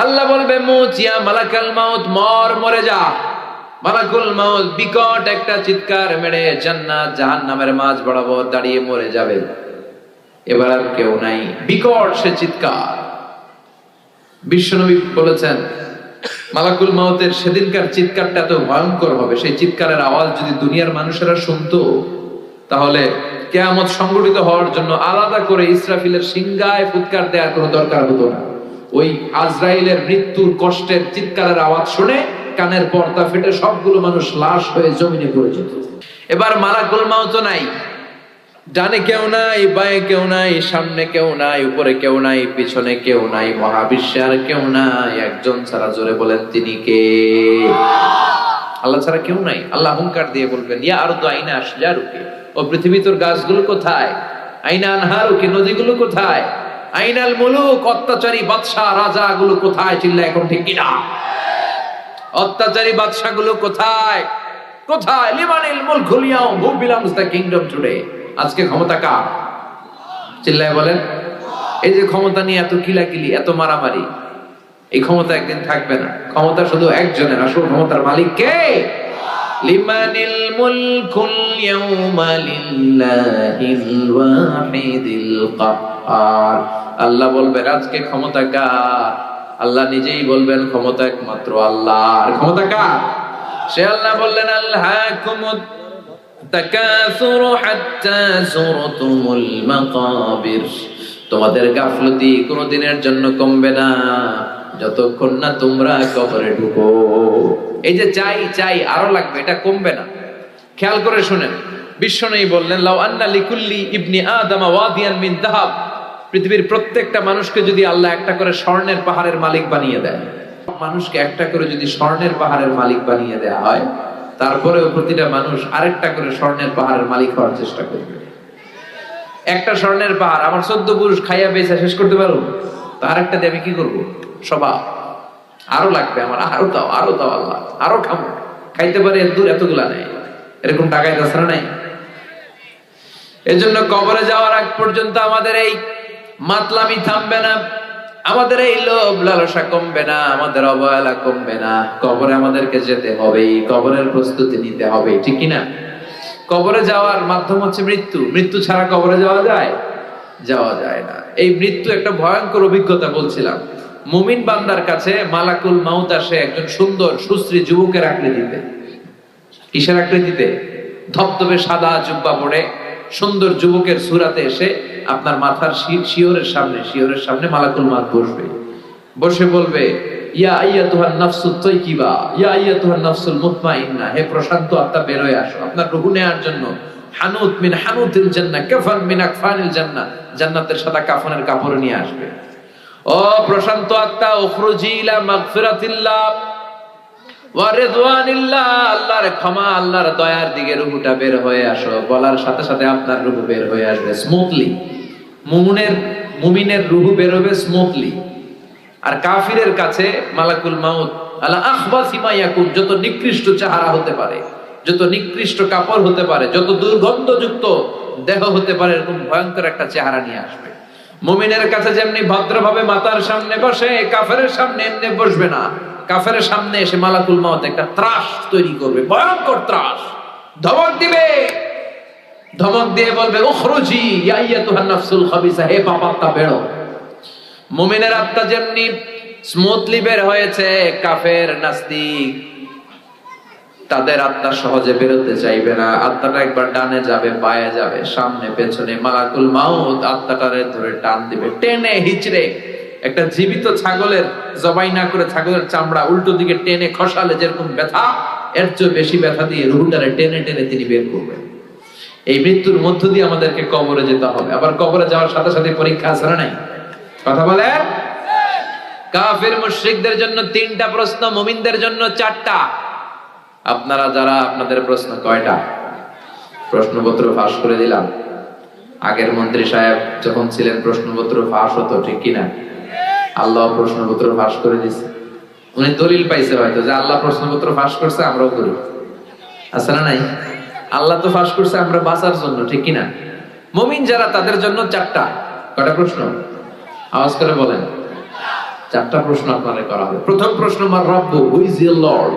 আল্লাহ বলবে মুত ইয়া মালাকাল মাউত, মর, মরে যা। মালাকুল মাউত বিকট একটা চিৎকার মেরে জান্নাত জাহান্নামের মাঝ বরাবর দাঁড়িয়ে মরে যাবে। এবার আর কেউ নাই, বিকট সে চিৎকার। বিশ্বনবী বলেছেন মালাকুল মাউতের সেদিনকার চিৎকারটা এত ভয়ঙ্কর হবে, সেই চিৎকারের আওয়াজ যদি দুনিয়ার মানুষেরা শুনতো তাহলে কিয়ামত সংগঠিত হওয়ার জন্য আলাদা করে ইসরাফিলের সিংহায় ফুৎকার দেওয়ার কোনো দরকার হতো না। ওই আজরাইলের মৃত্যুর কষ্টের চিৎকারের আওয়াজ শুনে কানের পর্দা ফেটে সবগুলো মানুষ লাশ হয়ে জমিনে পড়ে যেত। এবার মালাকুল মাউত নাই, ডানে কেউ নাই, বাঁয়ে কেউ নাই, সামনে কেউ নাই, উপরে কেউ নাই, পিছনে কেউ নাই, মহাবিশ্বে আর কেউ নাই। একজন ছাড়া, জোরে বলেন তিনি কে? আল্লাহ ছাড়া কেউ নাই। আল্লাহ হুঙ্কার দিয়ে বলবেন ইয়া আরদু আইনা আশজারুকি, ও পৃথিবী তোর গাছগুলো কোথায়? আইনা আনহারুকি, নদীগুলো কোথায়? আইনাল মুলুক, অত্যাচারী বাদশা রাজা গুলো কোথায়? চিল্লা এখন ঠিক কিনা? অত্যাচারী বাদশা গুলো কোথায়? কোথায়? লিমানিল মুলকুল ইয়াউম, who belongs the kingdom today. আজকে ক্ষমতা কার? চিল্লায় বলেন। এই যে ক্ষমতা নিয়ে এত কিলাকিলি, এত মারামারি, এই ক্ষমতা একদিন থাকবে না। ক্ষমতা শুধু একজনের, আসল ক্ষমতার মালিক কে? লিমানিল মুলকুল ইয়াউমা লিল্লাহিল ওয়াহিদিল কাহ্হার। আল্লাহ বলবেন আজকে ক্ষমতা কার? আল্লাহ নিজেই বলবেন ক্ষমতা একমাত্র আল্লাহর। ক্ষমতা কার? সে আল্লাহ বললেন আল্লাহাকুমুত তাকাসুরু হাত্তা যুরতুমুল মাকাবির, তোমাদের গাফলতি কোনদিনের জন্য কমবে না যতক্ষণ না তোমরা কবরে ঢুকো। এই যে চাই চাই আরো লাগবে, এটা কমবে না। খেয়াল করে শুনেন, বিশ্বনবী বললেন লাউ আন্না লিকুল্লি ইবনি আদম ওয়াদিয়ান মিন যাহাব, পৃথিবীর প্রত্যেকটা মানুষকে যদি আল্লাহ একটা করে স্বর্ণের পাহাড়ের মালিক বানিয়ে দেয়, মানুষকে একটা করে যদি স্বর্ণের পাহাড়ের মালিক বানিয়ে দেয়া হয়, তারপরেও প্রতিটা মানুষ আরেকটা করে স্বর্ণের পাহাড়ের মালিক হওয়ার চেষ্টা করবে। একটা স্বর্ণের পাহাড় আমার 14 পুরুষ খাইয়া বেচা শেষ করতে পারবো, তো আরেকটা দিয়ে আমি কি করবো? স্বভাব আরো লাগবে আমার, আরো দাও, আরো দাও আল্লাহ, আরো খাবো। খাইতে পারে দূর এতগুলা নেই, এরকম টাকায় তাছাড়া নাই। এজন্য কবরে যাওয়ার আগ পর্যন্ত আমাদের এই মাতলামি থামবে না, আমাদের এই লোভ লালসা কমবে না, আমাদের অবহেলা কমবে না। কবরে আমাদেরকে যেতে হবে, কবরের প্রস্তুতি নিতে হবে, ঠিক কিনা? কবরে যাওয়ার মাধ্যম হচ্ছে মৃত্যু। মৃত্যু ছাড়া কবরে যাওয়া যায়? যাওয়া যায় না। এই মৃত্যু একটা ভয়ঙ্কর অভিজ্ঞতা বলছিলাম। মুমিন বান্দার কাছে মালাকুল মাউত আসে একজন সুন্দর সুশ্রী যুবকের আকৃতিতে। কিসের আকৃতিতে? ধবধবে সাদা জুব্বা পরে সুন্দর যুবকের সুরাতে এসে আপনার মাথার শিয়রের সামনে মালাকুল মাউত বসবে। বসে বলবে ইয়া আইয়াতুহান নাফসুত তাইয়্যিবা, ইয়া আইয়াতুহান নাফসুল মুতমাইন্না, হে প্রশান্ত আত্মা বের হয়ে আসো আপনার রূহ নেয়ার জন্য। হানুত মিন হানুতিল জান্নাহ, কাফান মিন আকফানিল জান্নাহ, জান্নাতের সাদা কাফনের কাপড় নিয়ে আসবে। ও প্রশান্ত আত্মা, উখরুজি ইলা মাগফিরাতিল্লাহ ওয়া রিদওয়ানিল্লাহ, আল্লাহর ক্ষমা, আল্লাহর দয়ার দিকে রূহটা বের হয়ে আসো। বলার সাথে সাথে আপনার রূহ বের হয়ে আসবে স্মুথলি। মুমিনের রূহ বের হবে স্মুথলি। আর কাফিরের কাছে মালাকুল মাউত আলা আখবাসি মা ইয়াকুন, যত নিকৃষ্ট চেহারা হতে পারে, যত নিকৃষ্ট কাপড় হতে পারে, যত দুর্গন্ধযুক্ত দেহ হতে পারে, এরকম ভয়ঙ্কর একটা চেহারা নিয়ে আসবে। মুমিনের কাছে যেমনি ভদ্রভাবে মাতার সামনে বসে, কাফেরের সামনে এমনি বসবে না। কাফের সামনে এসে মালাকুল মাউত একটা ত্রাস তৈরি করবে, ভয়ঙ্কর ত্রাস। ধমক দিবে, ধমক দিয়ে বলবে উখরুজি ইয়া আইয়াতুহান নাফসুল খাবিসা, হে পাপাত্মা বেরো। মুমিনের আত্মা যেমনি স্মুথলি বের হয়েছে। কাফের নাস্তিক তাদের আত্মা সহজে বেরোতে চাইবে না। আত্মাটা একবার ডানে যাবে, বায়ে যাবে, সামনে পেছনে, মালাকুল মাউত আত্মাটারে ধরে টান দিবে, টেনে হিচড়ে। একটা জীবিত ছাগলের জবাই না করে ছাগলের চামড়া উল্টো দিকে টেনে খসালে যেরকম ব্যথা, এর চেয়ে বেশি ব্যথা দিয়ে রুহুটারে টেনে টেনে তিনি বের করবেন। এই মৃত্যুর মধ্য দিয়ে আমাদেরকে কবরে যেতে হবে। আবার কবরে যাওয়ার সাথে সাথে পরীক্ষা আছে না নাই? কথা বলে। কাফের মুশরিকদের জন্য 3টা প্রশ্ন, মুমিনদের জন্য 4টা। আপনারা যারা, আপনাদের প্রশ্ন কয়টা? প্রশ্নপত্র ফাঁস করে দিলাম। আগের মন্ত্রী সাহেব যখন ছিলেন প্রশ্নপত্র ফাঁস হতো, ঠিক কিনা? আল্লাহ প্রশ্নপত্র ফাঁস করে দিচ্ছে। উনি দলিল পাইছে হয়তো যে আল্লাহ প্রশ্নপত্র ফাঁস করছে, আমরাও করি। আছে না নাই? আল্লাহ তো ফাঁস করছে আমরা বাঁচার জন্য, ঠিক কিনা? মুমিন যারা, তাদের জন্য 4টা। কয়টা প্রশ্ন? আওয়াজ করে বলেন। 4টা প্রশ্ন আপনাদের করা হবে। প্রথম প্রশ্ন, মার রব্বু, হু ইজ ইওর লর্ড?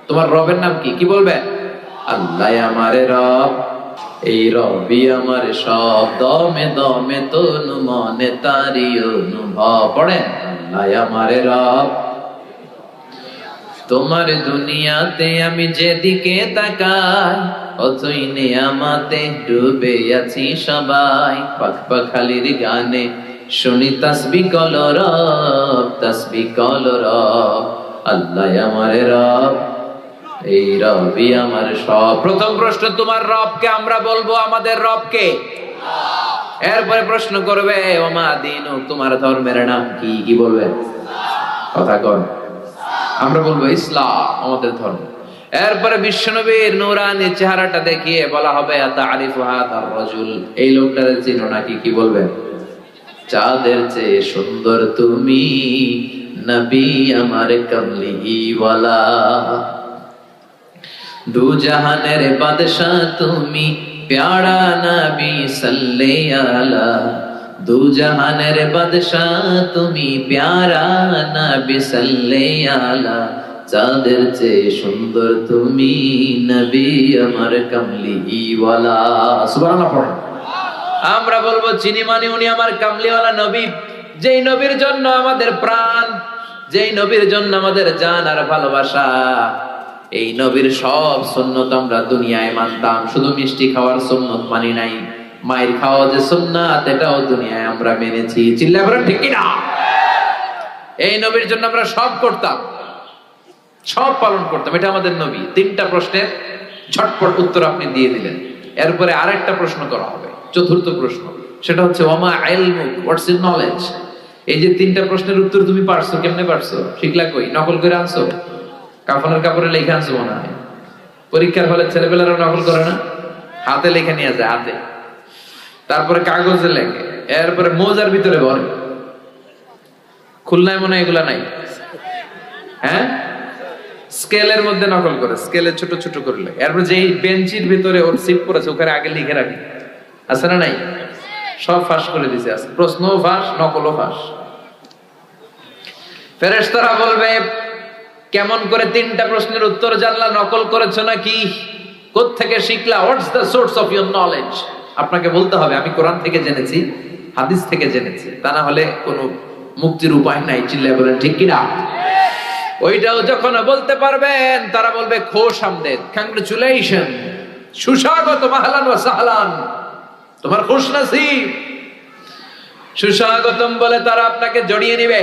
তোমার রবের নাম কি? কি বলবে? আল্লাহ আমারে রব, এই রবি আমার সব, দমে দমে তনু মনে তারি অনুভব। পড়েন, আল্লাহ আমারে রব, তোমার দুনিয়াতে আমি যেদিকে তাকাই, অতই নেয়ামতে ডুবে আছি সবাই। পাখ পাখালির গানে শুনি তাসবিহ কলরব, তাসবিহ কলরব। আল্লাহ আমারে রব, এই রবি আমার সব। প্রথম প্রশ্ন, তোমার রবকে? আমরা বলবো আমাদের রবকে। এরপরে প্রশ্ন করবে, ওমা দিনু, তোমার ধর্মের নাম কি? কি বলবে? কথা কর। আমরা বলবো ইসলাম আমাদের ধর্ম। এরপরে বিশ্বনবীর নূরানী চেহারাটা দেখিয়ে বলা হবে, আতারিফু হাদার রাজুল, এই লোকটারে চিনো নাকি? কি বলবে? চাঁদের চেয়ে সুন্দর তুমি, নবী আমার কমলি ওয়ালা। দু জাহানের বাদশাহ তুমি, প্যারা নবী সাল্লে আলা। দু জাহানের বাদশাহ তুমি, প্যারা নবী সাল্লে আলা। চাঁদের চেয়ে সুন্দর তুমি, নবী আমার কমলি ওয়ালা। সুবহানাল্লাহ পড়েন। আমরা বলবো, চিনি মানে উনি আমার কামলিওয়ালা নবী, যেই নবীর জন্য আমাদের প্রাণ, যেই নবীর জন্য আমাদের জান আর ভালোবাসা। এই নবীর সব সুন্নত আমরা দুনিয়ায় মানতাম, শুধু মিষ্টি খাওয়ার সুন্নত মানি নাই। মায়ের খাওয়া যে সুন্নাত, এটাও দুনিয়ায় আমরা মেনেছি। চিল্লায় বলেন ঠিক কিনা? এই নবীর জন্য আমরা সব করতাম, সব পালন করতাম। এটা আমাদের নবী। 3টা প্রশ্নের ঝটপট উত্তর আপনি দিয়ে দিলেন। এরপরে আরেকটা প্রশ্ন করা হবে, চতুর্থ প্রশ্ন। সেটা হচ্ছে, ওমা ইলমুক, হোয়াটস ইউর নলেজ? এই যে 3টা প্রশ্নের উত্তর তুমি পারছো, কেমনে পারছো? শিখলা কই? নকল করে আনছো? কাফনের কাপড়ে লেখা আনছো মনে হয়। পরীক্ষার হলে ছেলেপেলারা নকল করে না? হাতে লেখে নিয়ে যায়, হাতে। তারপরে কাগজে লেখে, এরপরে মোজার ভিতরে ভরে। খুলনায় মনে হয় এগুলা নাই? হ্যাঁ, স্কেলের মধ্যে নকল করে, স্কেলে ছোট ছোট করলে। এরপর যে বেঞ্চির ভিতরে ওর সিট পড়েছে, ওখানে আগে লিখে রাখি। আছে না নাই? সব ফাঁস করে দিছে। আছে, প্রশ্নও ফাঁস, নকলও ফাঁস। ফেরেশতারা বলবে, কেমন করে 3টা প্রশ্নের উত্তর জানলা? নকল করেছো নাকি? কোত্থেকে শিখলা? What's the source of your knowledge? আপনাকে বলতে হবে, আমি কোরআন থেকে জেনেছি, হাদিস থেকে জেনেছি। তা না হলে কোনো মুক্তির উপায় নাই। চিল্লায় বলেন ঠিক কিনা? ওইটাও যখন বলতে পারবেন, তারা বলবে, খোশ আমদেদ, কংগ্রেচুলেশন, সুস্বাগত, মাহলান ওয়া সাহলান, তোমার খুশ নসিব, সুস্বাগতম বলে তারা আপনাকে জড়িয়ে নিবে।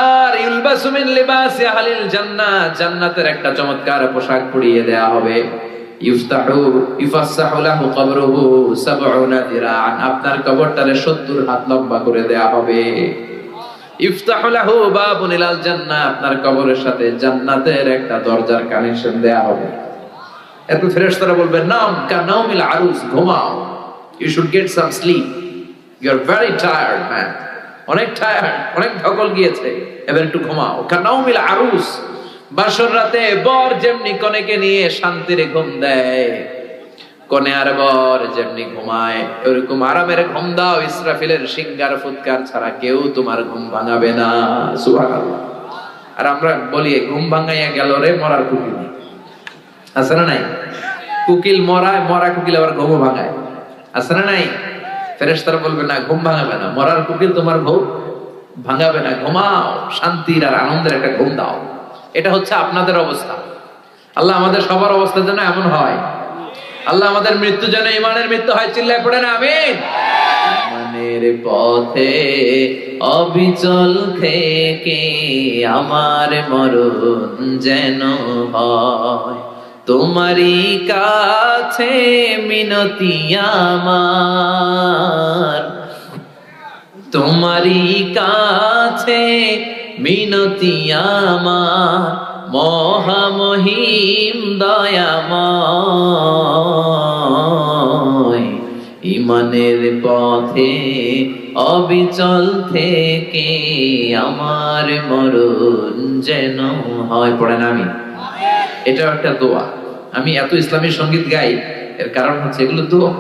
আর ইলবাসু মিন লিবাসি আহলিল জান্নাহ, জান্নাতের একটা চমৎকার পোশাক পরিয়ে দেয়া হবে। ইউফাসসাহু লাহু কবরুহু 70 দিরাআন, আপনার কবরটারে 70 হাত লম্বা করে দেয়া হবে। ইফতাহু লাহু বাবুন ইলাল জান্নাহ, আপনার কবরের সাথে জান্নাতের একটা দরজার কানেকশন দেয়া হবে। এরপর ফেরেশতারা বলবে, নাম কানাউমিল আরুস, ঘুমাও, you should get some sleep, you are very tired man, অনেক টায়ার্ড, অনেক ধকল গিয়েছে, এবার একটু ঘুমাও। কানাউমিল আরুস, বাসর রাতে বর যেমনি কনেকে নিয়ে শান্তিরে ঘুম দেয়, কনে আর বর যেমনি ঘুমায়, ওরকম আরামের ঘুম দাও। ইসরাফিলের সিঙ্গার ফুৎকার ছাড়া কেউ তোমার ঘুম ভাঙাবে না। সুবহানাল্লাহ। আর আমরা বলি, ঘুম ভাঙাইয়া গেল রে মরার কুকিল। আছে না নাই? কুকিল মরায়, মরা কুকিল আবার ঘুমও ভাঙায়। আছে না নাই? ফেরেশতারা বলবে, না, ঘুম ভাঙাবে না, মরার কুকিল তোমার ঘুম ভাঙাবে না, ঘুমাও, শান্তির আর আনন্দের একটা ঘুম দাও। এটা হচ্ছে আপনাদের অবস্থা। আল্লাহ আমাদের সবার অবস্থা যেন এমন হয়। আল্লাহ আমাদের মৃত্যু যেন ইমানের মৃত্যু হয়। চিল্লায় পড়েন আমিন। ইমানের পথে অবিচল থেকে আমার মরণ যেন হয়, তোমারই কাছে মিনতি আমার, তোমারই কাছে মিনতি আমার, মহামহিম দয়াময়। ইমানের পথে অবিচল থেকে আমার মরণ যেন হয়। পড়েন আমি। এটা একটা দোয়া। আমি এত ইসলামী সঙ্গীত গাই, এর কারণ হচ্ছে এগুলো দোয়া,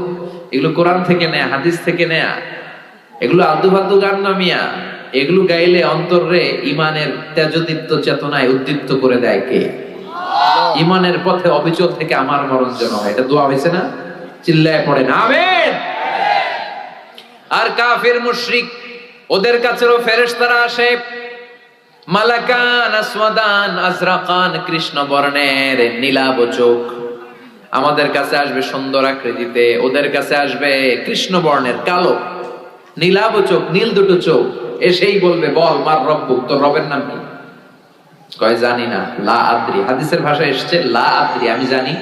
এগুলো কোরআন থেকে নেয়া, হাদিস থেকে নেয়া, এগুলো আলতু ফালতু গান না মিয়া। এগুলো গাইলে অন্তরে ইমানের তেজদীপ্ত চেতনায় উদ্দীপ্ত করে দেয় কে? ইমানের পথে অবিচল থেকে আমার মরণ যেন হয়। এটা দোয়া হয়েছে না? চিল্লায় পড়েন আমিন। আর কাফির মুশরিক, ওদের কাছেও ফেরেশতারা আসে, মালাকান আসওয়াদান আজরাকান, কৃষ্ণ বর্ণের নীলাভ চোখ। আমাদের কাছে আসবে সুন্দর আকৃতিতে, ওদের কাছে আসবে কৃষ্ণ বর্ণের কালো নীলাভ চোখ, নীল দুটো চোখ। এসেই বলবে, বল মার রব্বুক, তোর রবের নাম কি? কয় জানি না, লা আদ্রি। হাদিসের ভাষায় এসেছে লা আদ্রি, আমি জানি,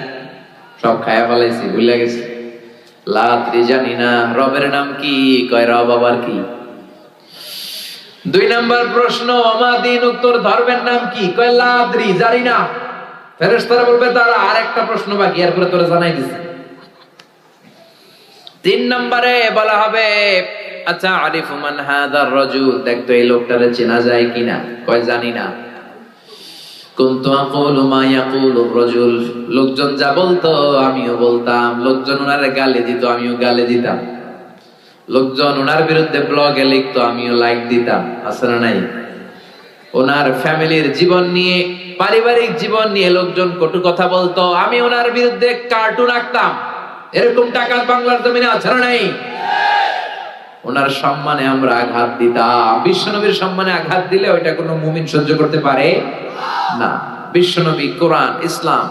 সব খায়া ফেলাইছি, ভুলে গেছি। লা আদ্রি, জানি না রবের নাম কি? কয় রব আবার কি? 2 নম্বর প্রশ্ন, ওমা দীনুক, তোর ধর্মের নাম কি? কয় লা আদ্রি, জানি না। ফেরেশতারা বলবে, তারা আরেকটা প্রশ্ন বাকি, এরপরে তোরা জানাই দিছি। 3 নম্বরে বলা হবে, আচ্ছা আরিফু মান হাদার রাজুল, দেখ তো এই লোকটারে চেনা যায় কিনা? কয় জানি না। কুনতু আকুলু মা ইয়াকুলুর রাজুল, লোকজন যা বলতো আমিও বলতাম। লোকজন ওনারে গালি দিত, আমিও গালি দিতাম। লোকজন ওনার বিরুদ্ধে ব্লগে লিখতো, আমিও লাইক দিতাম। আছে না নাই? ওনার ফ্যামিলির জীবন নিয়ে, পারিবারিক জীবন নিয়ে লোকজন কটু কথা বলতো, আমি ওনার বিরুদ্ধে কার্টুন আঁকতাম। এরকম টাকা বাংলার জমিনে আছে না নাই? ওনার সম্মানে আমরা আঘাত দিতাম। বিশ্বনবীর সম্মানে আঘাত দিলে ওইটা কোনো মুমিন সহ্য করতে পারে না। বিশ্বনবী, কোরআন, ইসলাম,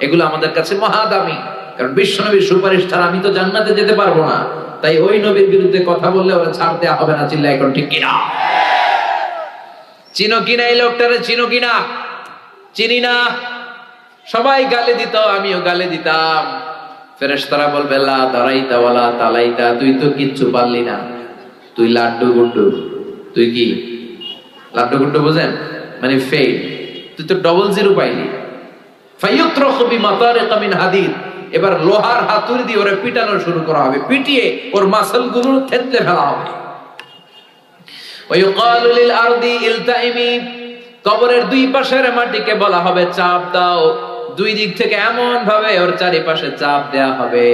এগুলো আমাদের কাছে মহাদামি। কারণ বিশ্বনবীর সুপারিশ ছাড়া আমি তো জান্নাতে যেতে পারবো না। তাই ওই নবীর বিরুদ্ধে কথা বললে ওরা ছাড় দেওয়া হবে না। চিল্লা এখন ঠিক কিনা? চিনো কিনা এই লোকটারে? চিনো কিনা? চিনি না। সবাই গালি দিত, আমিও গালি দিতাম। ফেরেশতারা বলবে, লা দারাইতা ওয়ালা তালাইতা, তুই তো কিচ্ছু পারলি না, তুই লাড্ডু গুড্ডু। তুই কি লাড্ডু গুড্ডু বোঝেন? মানে ফেল। তুই তো ডবল জিরো পাইলি। ফায়ুত্রাখু বিমাতারিকা মিন হাদিদ, এবার লোহার হাতুড়ি দিয়ে ওরে পিটানো শুরু করা হবে, পিটিয়ে ওর মাসলগুলো থেতলে ফেলা হবে। ওয়ায়ুকালু লিল আরদি ইলতাইমি, কবরের 2 পাশের মাটিকে বলা হবে চাপ দাও। 2 দিক থেকে এমন ভাবে ওর চারিপাশে চাপ দেয়া হবে,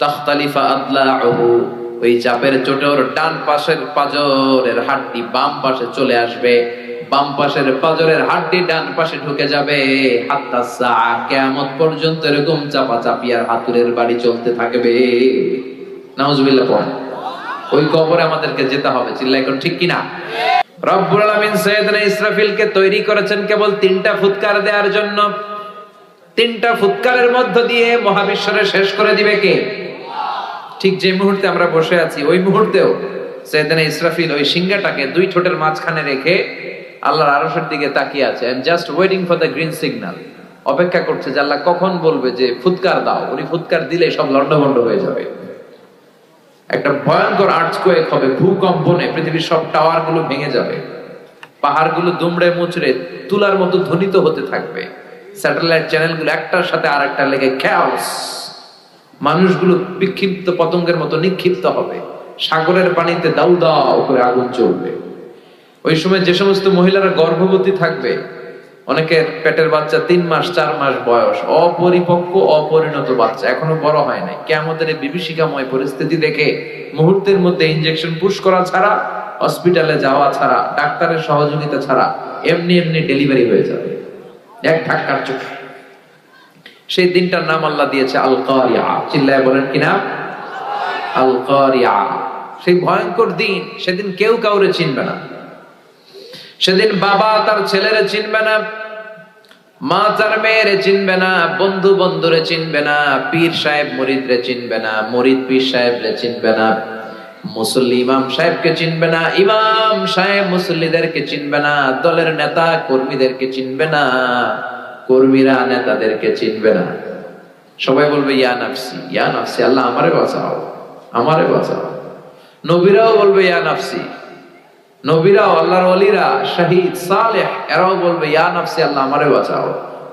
তাখতালিফা আদলাউহু, ওই চাপের চোটে ওর ডান পাশের পাজরের হাড়টি বাম পাশে চলে আসবে, বাম পাশের পাজরের হাড়টি ডান পাশে ঢুকে যাবে। হাত্তা সাআ, কিয়ামত পর্যন্ত এরকম চাপাচাপি আর হাতুড়ের বাড়ি চলতে থাকবে। নাউজুবিল্লাহ পড়েন। ওই কবরে আমাদেরকে যেতে হবে। চিল্লা এখন ঠিক কিনা? রব্বুল আলামিন সাইয়েদনা ইসরাফিলকে তৈরি করেছেন কেবল 3টা ফুৎকার দেওয়ার জন্য। 3টা ফুৎকারের মধ্য দিয়ে মহাবিশ্বরে শেষ করে দিবে কে? ঠিক যে মুহূর্তে আমরা বসে আছি, ওই মুহূর্তেও সাইয়েদনা ইসরাফিল ওই সিংহাটাকে 2 ঠোঁটের মাঝখানে রেখে আল্লাহর আরশের দিকে তাকিয়ে আছে, and just waiting for the green signal. অপেক্ষা করছে যে আল্লাহ কখন বলবে যে ফুৎকার দাও। উনি ফুৎকার দিলে সব লন্ডভন্ড হয়ে যাবে। একটা ভয়ঙ্কর আর্থকোয়েক হবে, ভূকম্পনে পৃথিবীর সব টাওয়ার গুলো ভেঙে যাবে, পাহাড় গুলো দুমড়ে মুচড়ে তুলার মতো ধ্বনিত হতে থাকবে, স্যাটেলাইট চ্যানেল গুলো একটার সাথে আর একটা লেগে খ্যাওস, মানুষগুলো বিক্ষিপ্ত পতঙ্গের মতো নিক্ষিপ্ত হবে, সাগরের পানিতে দাউ দাউ করে আগুন চলবে। ওই সময় যে সমস্ত মহিলারা গর্ভবতী থাকবে, অনেকের পেটের বাচ্চা 3 মাস 4 মাস বয়স, অপরিপক্ক অপরিণত বাচ্চা, এখনো বড় হয় নাই, কিয়ামতের এই বিভীষিকাময় পরিস্থিতি দেখে মুহূর্তের মধ্যে ইনজেকশন পুশ করা ছাড়া, হসপিটালে যাওয়া ছাড়া, ডাক্তারের সহযোগিতা ছাড়া এমনি এমনি ডেলিভারি হয়ে যাবে এক ধাক্কার চোখে। সেই দিনটার নাম আল্লাহ দিয়েছে আল কারিয়া। চিল্লায় বলেন কি নাম? আল কারিয়া। সেই ভয়ঙ্কর দিন, সেদিন কেউ কাউরে চিনবে না। সেদিন বাবা তার ছেলেরে চিনবে না, মা তার মেয়েরে চিনবে না, বন্ধু বন্ধুরে চিনবে না, পীর সাহেব মুরিদরে চিনবে না, মুরিদ পীর সাহেবরে চিনবে না, মুসল্লি ইমাম সাহেবকে চিনবে না, ইমাম সাহেব মুসল্লিদেরকে চিনবে না, দলের নেতা কর্মীদেরকে চিনবে না, কর্মীরা নেতাদেরকে চিনবে না। সবাই বলবে ইয়া নাফসি, ইয়া নাফসি, আল্লাহ আমারে বাঁচাও, আমারে বাঁচাও। নবীরাও বলবে ইয়া নাফসি, নবীরাও, আল্লাহর ওলিরা, শহীদ, সালেহ, এরাও বলবে ইয়া নাফসি, আল্লাহ আমারে বাঁচাও।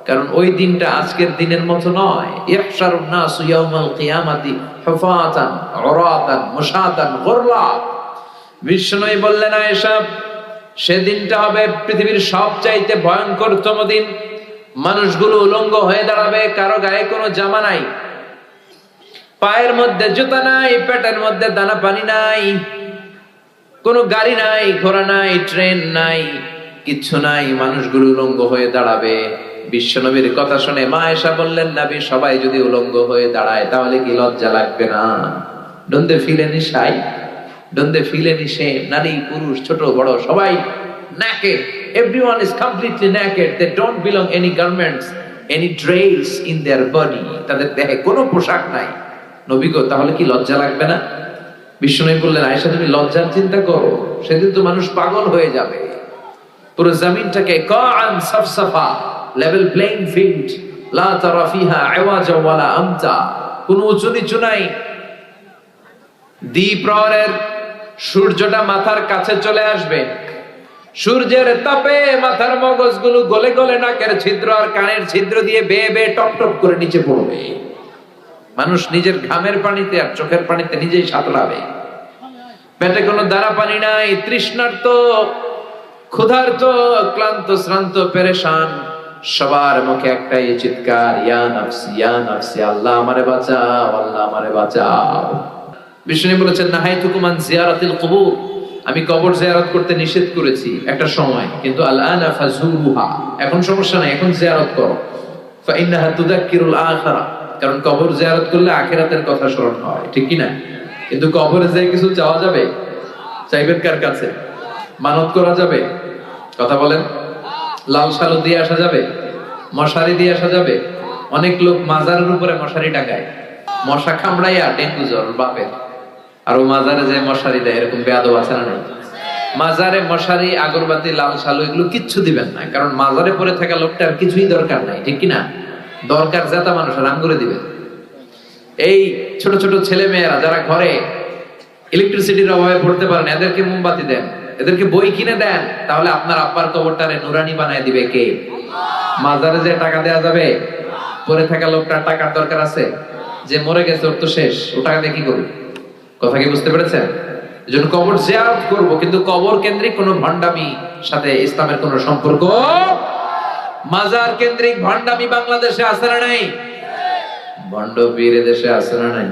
কারণ ওই দিনটা আজকের দিনের মতো নয়। ইহশারুন নাসু ইয়াউমাল কিয়ামাতি হুফাতান উরাতান মুশাতান গুরলা। বিষ্ণুই বললেন আয়েশা, সেদিনটা হবে পৃথিবীর সবচাইতে ভয়ঙ্করতম দিন। মানুষগুলো উলঙ্গ হয়ে দাঁড়াবে, কারো গায়ে কোনো জামা নাই, পায়ের মধ্যে জুতা নাই, পেটের মধ্যে দানা পানি নাই, কোনো গাড়ি নাই, ঘোড়া নাই, ট্রেন নাই, কিচ্ছু নাই, মানুষগুলো উলঙ্গ হয়ে দাঁড়াবে। বিশ্বনবীর কথা শুনে মা আয়েশা বললেন, নবী সবাই যদি উলঙ্গ হয়ে দাঁড়ায় তাহলে কি লজ্জা লাগবে না? Don't they feel any shy, don't they feel any shame? নারী পুরুষ ছোট বড় সবাই naked, everyone is completely naked, they don't belong any garments, any dress in their body, তাদের দেহে কোনো পোশাক নাই। নবী গো, তাহলে কি লজ্জা লাগবে না? বিষ্ণু বললেন, আয়েশা তুমি লজ্জার চিন্তা করো, সেদিন তো মানুষ পাগল হয়ে যাবে। পুরো জমিনটাকে কাআন সাফসাফা, লেভেল প্লেইং ফিল্ড, লা তারা ফিহা আওয়াজা ওয়ালা আমতা, কোনো উঁচু নিচু নাই। দ্বিপ্রহরের সূর্যটা মাথার কাছে চলে আসবে, সূর্যের তাপে মাথার মগজগুলো গলে গলে নাকের ছিদ্র আর কানের ছিদ্র দিয়ে বেয়ে বেয়ে টপ টপ করে নিচে পড়বে। মানুষ নিজের ঘামের পানিতে আর চোখের পানিতে নিজেই সাঁতরাবে। পেটে কোনো দানা পানি নাই, তৃষ্ণার্ত, ক্ষুধার্ত, ক্লান্ত, শ্রান্ত, পেরেশান, সবার মুখে একটাই চিৎকার, ইয়া নাফসি, ইয়া নাফসি, আল্লাহ আমারে বাঁচাও, আল্লাহ আমারে বাঁচাও। বিষ্ণু বলেছেন, নাহাইতুকুম আন জিয়ারাতিল কুবুর, আমি কবর জিয়ারত করতে নিষেধ করেছি একটা সময়, কিন্তু আলআনা ফাজুরুহা, এখন সমস্যা নাই, এখন জিয়ারত করো। ফাইন্নাহা তুযাক্কিরুল আখিরা, কারণ কবর জিয়ারত করলে আখিরাতের কথা স্মরণ হয়, ঠিক কি না? কিন্তু কবরে যে কিছু চাওয়া যাবে? চাইবেন কার কাছে? মানত করা যাবে? কথা বলেন। লাল শালু দিয়ে আসা যাবে? মশারি দিয়ে আসা যাবে? অনেক লোক মাজারের উপরে মশারি টাকায়, মশা কামড়াইয়া ডেঙ্গু জ্বর বাপের, আর ও মাজারে যে মশারি দেয়, এরকম বেয়াদব আছে না? মাজারে মশারি, আগরবাতি, লাল শালু এগুলো কিচ্ছু দিবেন না, কারণ মাজারে পড়ে থাকা লোকটার কিছুই দরকার নাই, ঠিক কিনা? দরকার জেতা মানুষের আঙ্গুরে দিবেন। এই ছোট ছোট ছেলে মেয়েরা যারা ঘরে ইলেকট্রিসিটির অভাবে পড়তে পারেন, এদেরকে মোমবাতি দেন, এদেরকে বই কিনে দেন, তাহলে আপনার আব্বার কবরটারে নুরানি বানায় দিবে কে? মাজারে যে টাকা দেয়া যাবে? পড়ে থাকা লোকটার টাকার দরকার আছে, যে মরে গেছে ওর তো শেষ, ও টাকা দিয়ে কি করবে? কথা কি বুঝতে পেরেছেন? এজন্য কবর জিয়ারত করব, কিন্তু কবর কেন্দ্রিক কোনো ভণ্ডামি সাথে ইসলামের কোনো সম্পর্ক। মাজার কেন্দ্রিক ভণ্ডামি বাংলাদেশে আছে না নাই? ভণ্ড পীর দেশে আছে না নাই?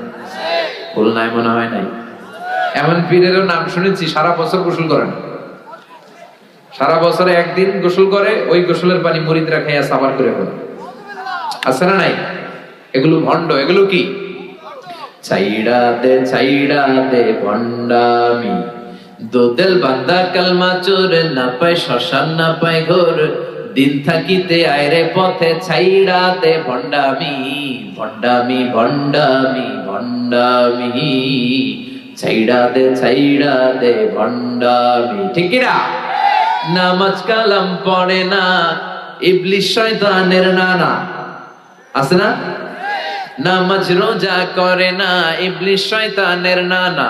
খুলনায় মনে হয় নাই। এমন পীরেরও নাম শুনেছি সারা বছর গোসল করেন, সারা বছরে একদিন গোসল করে, ওই গোসলের পানি মুরিদরা খাইয়া সাবার করে ফেলে। আছে না নাই? এগুলো ভণ্ড। এগুলো কি? ছাইড়া দে ভণ্ডামি, দোদেল বান্দা কালমা চোর, না পায় শ্মশান না পায় ঘোর, দিন থাকিতে আয়রে পথে, ছাইড়া দে ভণ্ডামি, ভণ্ডামি, ভণ্ডামি, ভণ্ডামি, ছাইড়া দে ভণ্ডামি, ঠিক কিনা? নামাজ কালাম পড়ে না, ইবলিস শয়তানের নানা, আছে না? নামাজ রোজা করে না, ইবলিস শয়তানের নানা,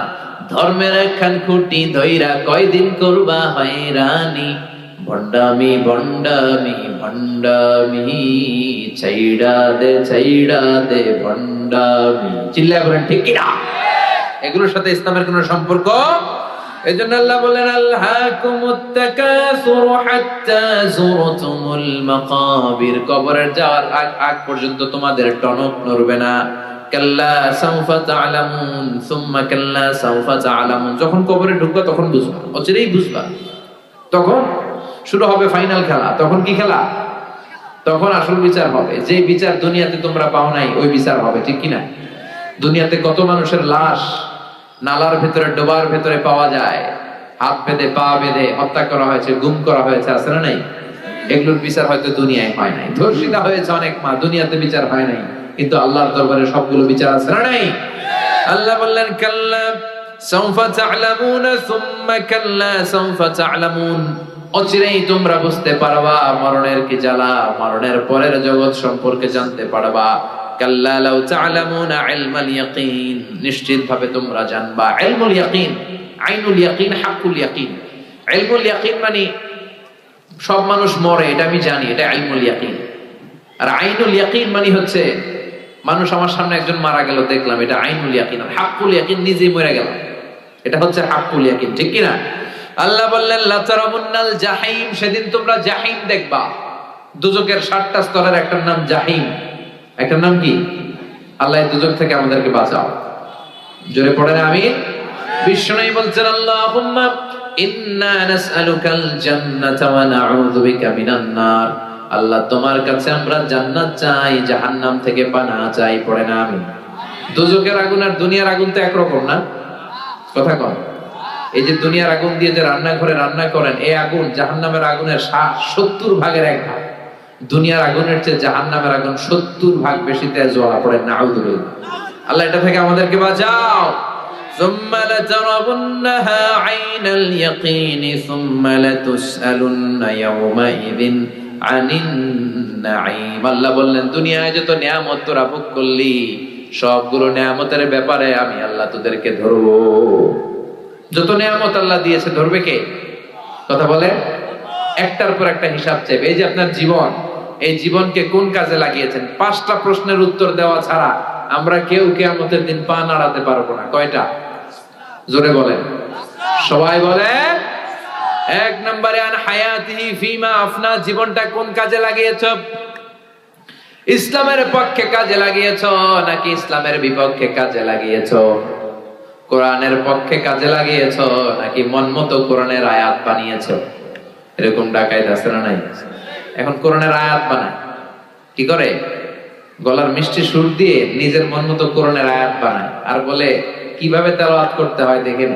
ধর্মের একখান খুঁটি ধইরা কয়দিন করবা হয়রানি, ভণ্ডামি, ভণ্ডামি, ভণ্ডামি, ছাইড়া দে ভণ্ডামি। চিল্লায় বলেন ঠিক কিনা? এগুলোর সাথে ইসলামের কোন সম্পর্ক? এজন্য আল্লাহ বলেন, আলহাকুমুত তাকাসুর হাত্তা যুরতুমুল মাকাবির, কবরের যাওয়ার আগ পর্যন্ত তোমাদের টনক নড়বে না। কাল্লা সাউফা তা'লামুন সুম্মা কাল্লা সাউফা তা'লামুন, যখন কবরে ঢুকবা তখন বুঝবা, অচিরেই বুঝবা। তখন শুরু হবে ফাইনাল খেলা। তখন কি খেলা? তখন আসল বিচার হবে। যে বিচার দুনিয়াতে তোমরা পাও নাই, ওই বিচার হবে, ঠিক কিনা? দুনিয়াতে কত মানুষের লাশ নালার ভেতরে, ডোবার ভেতরে পাওয়া যায়, হাত বেঁধে পা বেঁধে হত্যা করা হয়েছে, গুম করা হয়েছে, আছে না নাই? এগুলোর বিচার হয়তো দুনিয়ায় হয় নাই। ধর্ষিতা হয়েছে অনেক মা, দুনিয়াতে বিচার হয় নাই, কিন্তু আল্লাহর দরবারে সবগুলো বিচার আছে না নাই? আল্লাহ বললেন কাল্লা সাউফা তা'লামুনা সুম্মা কাল্লা সাউফা তা'লামুন, অচিরেই তোমরা বুঝতে পারবা মরণের কি জ্বালা, মরণের পরের জগৎ সম্পর্কে জানতে পারবা। কাল্লা লাউ তা'লামুনা ইলমাল ইয়াকিন, নিশ্চিতভাবে তোমরা জানবা ইলমুল ইয়াকিন, আইনুল ইয়াকিন, হাক্কুল ইয়াকিন। ইলমুল ইয়াকিন মানে সব মানুষ মরে, এটা আমি জানি, এটা ইলমুল ইয়াকিন। আর আইনুল ইয়াকিন মানে হচ্ছে মানুষ আমার সামনে একজন মারা গেল দেখলাম, এটা আইনুল ইয়াকিন। আর হাক্কুল ইয়াকিন নিজেই মরে গেল, এটা হচ্ছে হাক্কুল ইয়াকিন, ঠিক কি না? আল্লাহ বললেন লা তারাবুন্নাল জাহিম, সেদিন তোমরা জাহিম দেখবা। দুজকের 7টা স্তরের একটার নাম জাহিম, একটার নাম কি? আল্লাহ দুজক থেকে আমাদেরকে বাঁচাও, জোরে পড়েন আমিন। বিষ্ণু বলছেন আল্লাহুম্মা ইন্না নাসআলুকাল জান্নাতা ওয়া নাউযু বিকা মিনান নার, আল্লাহ তোমার কাছে আমরা জান্নাত চাই, জাহান্নাম থেকে পানাহ চাই, পড়েন আমিন। দুজকের আগুন আর দুনিয়ার আগুন তো একরকম না, কথা কন। এই যে দুনিয়ার আগুন দিয়ে যে রান্নাঘরে রান্না করেন, এই আগুন জাহান্নামের আগুনের 70 ভাগের 1 ভাগ। দুনিয়ার আগুনের চেয়ে জাহান্নামের আগুন 70 ভাগ বেশি তেজ জ্বালা, পড়েন নাউযুবিল্লাহ। আল্লাহ এটা থেকে আমাদেরকে বাঁচাও। ثم لترونها عين اليقين ثم لتسألن يومئذ عن النعيم। আল্লাহ বললেন দুনিয়ায় যত নিয়ামত তোরা ভোগ করলি, সবগুলো নিয়ামতের ব্যাপারে আমি আল্লাহ তোদেরকে ধরবো। যত নিয়ামত আল্লাহ দিয়েছে ধরবে কে? কথা বলে, একটার পর একটা হিসাব চাইবে। এই যে আপনার জীবন, এই জীবনকে কোন কাজে লাগিয়েছেন? 5টা প্রশ্নের উত্তর দেওয়া ছাড়া আমরা কেউ কিয়ামতের দিন পা নাড়াতে পারবো না। কয়টা? জোরে বলেন, সবাই বলে। 1 নম্বরে আন হায়াতিহি ফিমা আফনা, জীবনটা কোন কাজে লাগিয়েছ? ইসলামের পক্ষে কাজে লাগিয়েছ নাকি ইসলামের বিপক্ষে কাজে লাগিয়েছ? কোরআনের পক্ষে কাজে লাগিয়েছ নাকি মন মতো কোরআনের আয়াত বানিয়েছ? এরকম ডাকাইত আছে না নাই? এখন কোরআনের আয়াত বানায়, কি করে? গলার মিষ্টি সুর দিয়ে নিজের মন মতো কোরআনের আয়াত বানায়, আর বলে কিভাবে তেলাওয়াত করতে হয় দেখেন।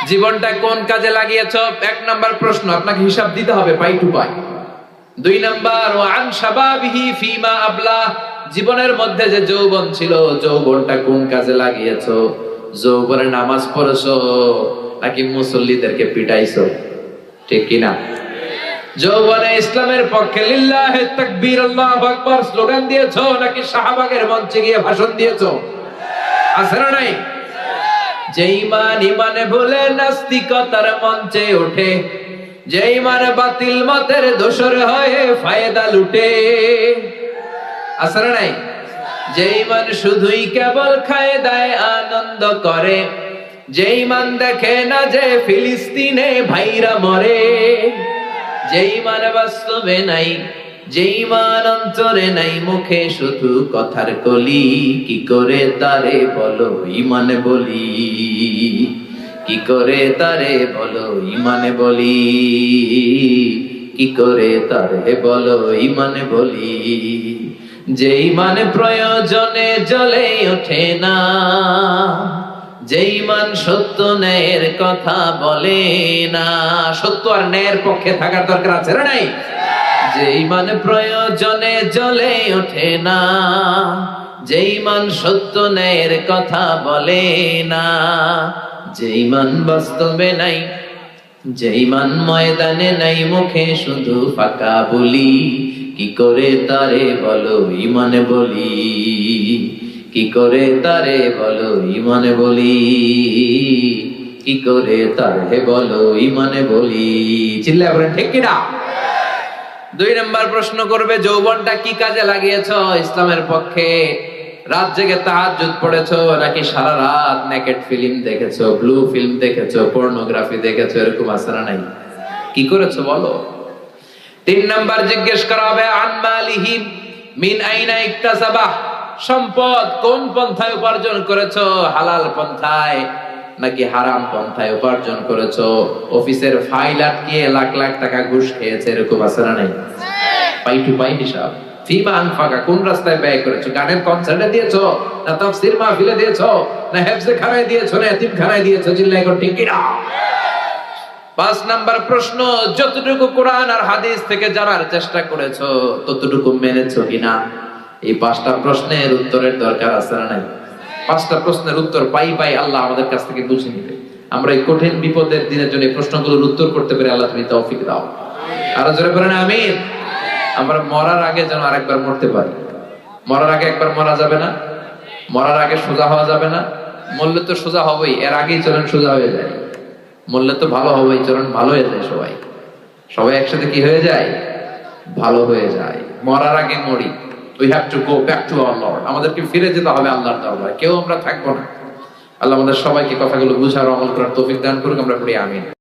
জীবনটা কোন কাজে লাগিয়েছ? 1 নাম্বার প্রশ্ন, আপনাকে হিসাব দিতে হবে পাই টু পাই। 2 নাম্বার ওয়া আন শাবাবিহি ফিমা আবলা, জীবনের মধ্যে যে যৌবন ছিল, যৌবনটা কোন কাজে লাগিয়েছ? যৌবনে নামাজ পড়েছো নাকি মুসল্লিদেরকে পিটাইছো? ঠিক কি না? যৌবনে ইসলামের পক্ষে লিল্লাহে তাকবীর আল্লাহু আকবার স্লোগান দিয়েছো নাকি শাহবাগের মঞ্চে গিয়ে ভাষণ দিয়েছো? আছে না নাই? যে ঈমান ঈমানে ভুলে নাস্তিকতার মঞ্চে ওঠে, যে ঈমান বাতিল মতের দোসর হয়ে ফায়দা লুটে, আছে না নাই? যে ঈমান শুধুই কেবল খায় দায় আনন্দ করে, যে ঈমান দেখে না যে ফিলিস্তিনে ভাইরা মরে, যে ঈমান বাস্তবে নাই, যে ঈমান অন্তরে নাই, মুখে শুধু কথার কলি, কি করে তারে বলো ঈমানে বলি, কি করে তারে বলো ঈমানে বলি, কি করে তারে বলো ঈমানে বলি। যে ঈমান প্রয়োজনে জ্বলে ওঠে না, যে ঈমান সত্য ন্যায়ের কথা বলে না। সত্য আর ন্যায়ের পক্ষে থাকার দরকার আছে না নাই? যে ঈমান প্রয়োজনে জ্বলে ওঠে না, যে ঈমান সত্য ন্যায়ের কথা বলে না, যে ঈমান বাস্তবে নাই, যে ঈমান ময়দানে নাই, মুখে শুধু ফাঁকা বলি, কি করে তারে বলো ঈমানে বলি, কি করে তারে বলো ঈমানে বলি, কি করে তারে বলো ঈমানে বলি। চিল্লায় বলেন ঠিক কি না? 2 নাম্বার প্রশ্ন করবে, যৌবনটা কি কাজে লাগিয়েছো? ইসলামের পক্ষে রাত জেগে তাহাজ্জুদ পড়েছো নাকি সারা রাত নেকেড ফিল্ম দেখেছো, ব্লু ফিল্ম দেখেছো, পর্নোগ্রাফি দেখেছো? এরকম আছে না নাই? কি করেছো বলো। 3 নাম্বার জিজ্ঞেস করা হবে আন মালিহি মিন আইনা ইকতাসাবাহ, সম্পদ কোন পন্থায় উপার্জন করেছো? হালাল পন্থায় নাকি হারাম পন্থায় উপার্জন করেছো? অফিসের ফাইল আটকিয়ে লাখ লাখ টাকা ঘুষ খেয়েছে, এরকম আছে না নাই? পাই টু পাই হিসাব। ফিমা আনফাকা, কোন রাস্তায় ব্যয় করেছো? গানের কনসার্টে দিয়েছো না তাফসীর মাহফিলে দিয়েছো না হেফজে খানায় দিয়েছো না এতিমখানায় দিয়েছো? চিল্লায় কোন ঠিক কি না? 5 নাম্বার প্রশ্ন, যতটুকু কোরআন আর হাদিস থেকে জানার চেষ্টা করেছো ততটুকু মেনেছো কিনা? এই 5টা প্রশ্নের উত্তরের দরকার আছে না নাই? 5টা প্রশ্নের উত্তর পাই আল্লাহ আমাদের কাছ থেকে বুঝে নিবে। আমরা এই কঠিন বিপদের দিনের জন্য এই প্রশ্নগুলোর উত্তর করতে পেরে আল্লাহ তুমি তৌফিক দাও। আরো জোরে বলেন আমিন। আমরা মরার আগে যেন আরেকবার মরতে পারি। মরার আগে একবার মরা যাবে না? মরার আগে সোজা হওয়া যাবে না? মরলে তো সোজা হবেই, এর আগেই চলেন সোজা হয়ে যায়। মরলে তো ভালো হবেই, চলেন ভালো হয়ে যায়। সবাই একসাথে কি হয়ে যায়? ভালো হয়ে যায়। মরার আগে মরি। We have to go back to our Lord. আমাদেরকে ফিরে যেতে হবে আল্লাহর দরবারে, কেউ আমরা থাকবো না। আল্লাহ আমাদের সবাইকে কথাগুলো বুঝার আমল করার তৌফিক দান করুক। আমরা পড়ি আমিন।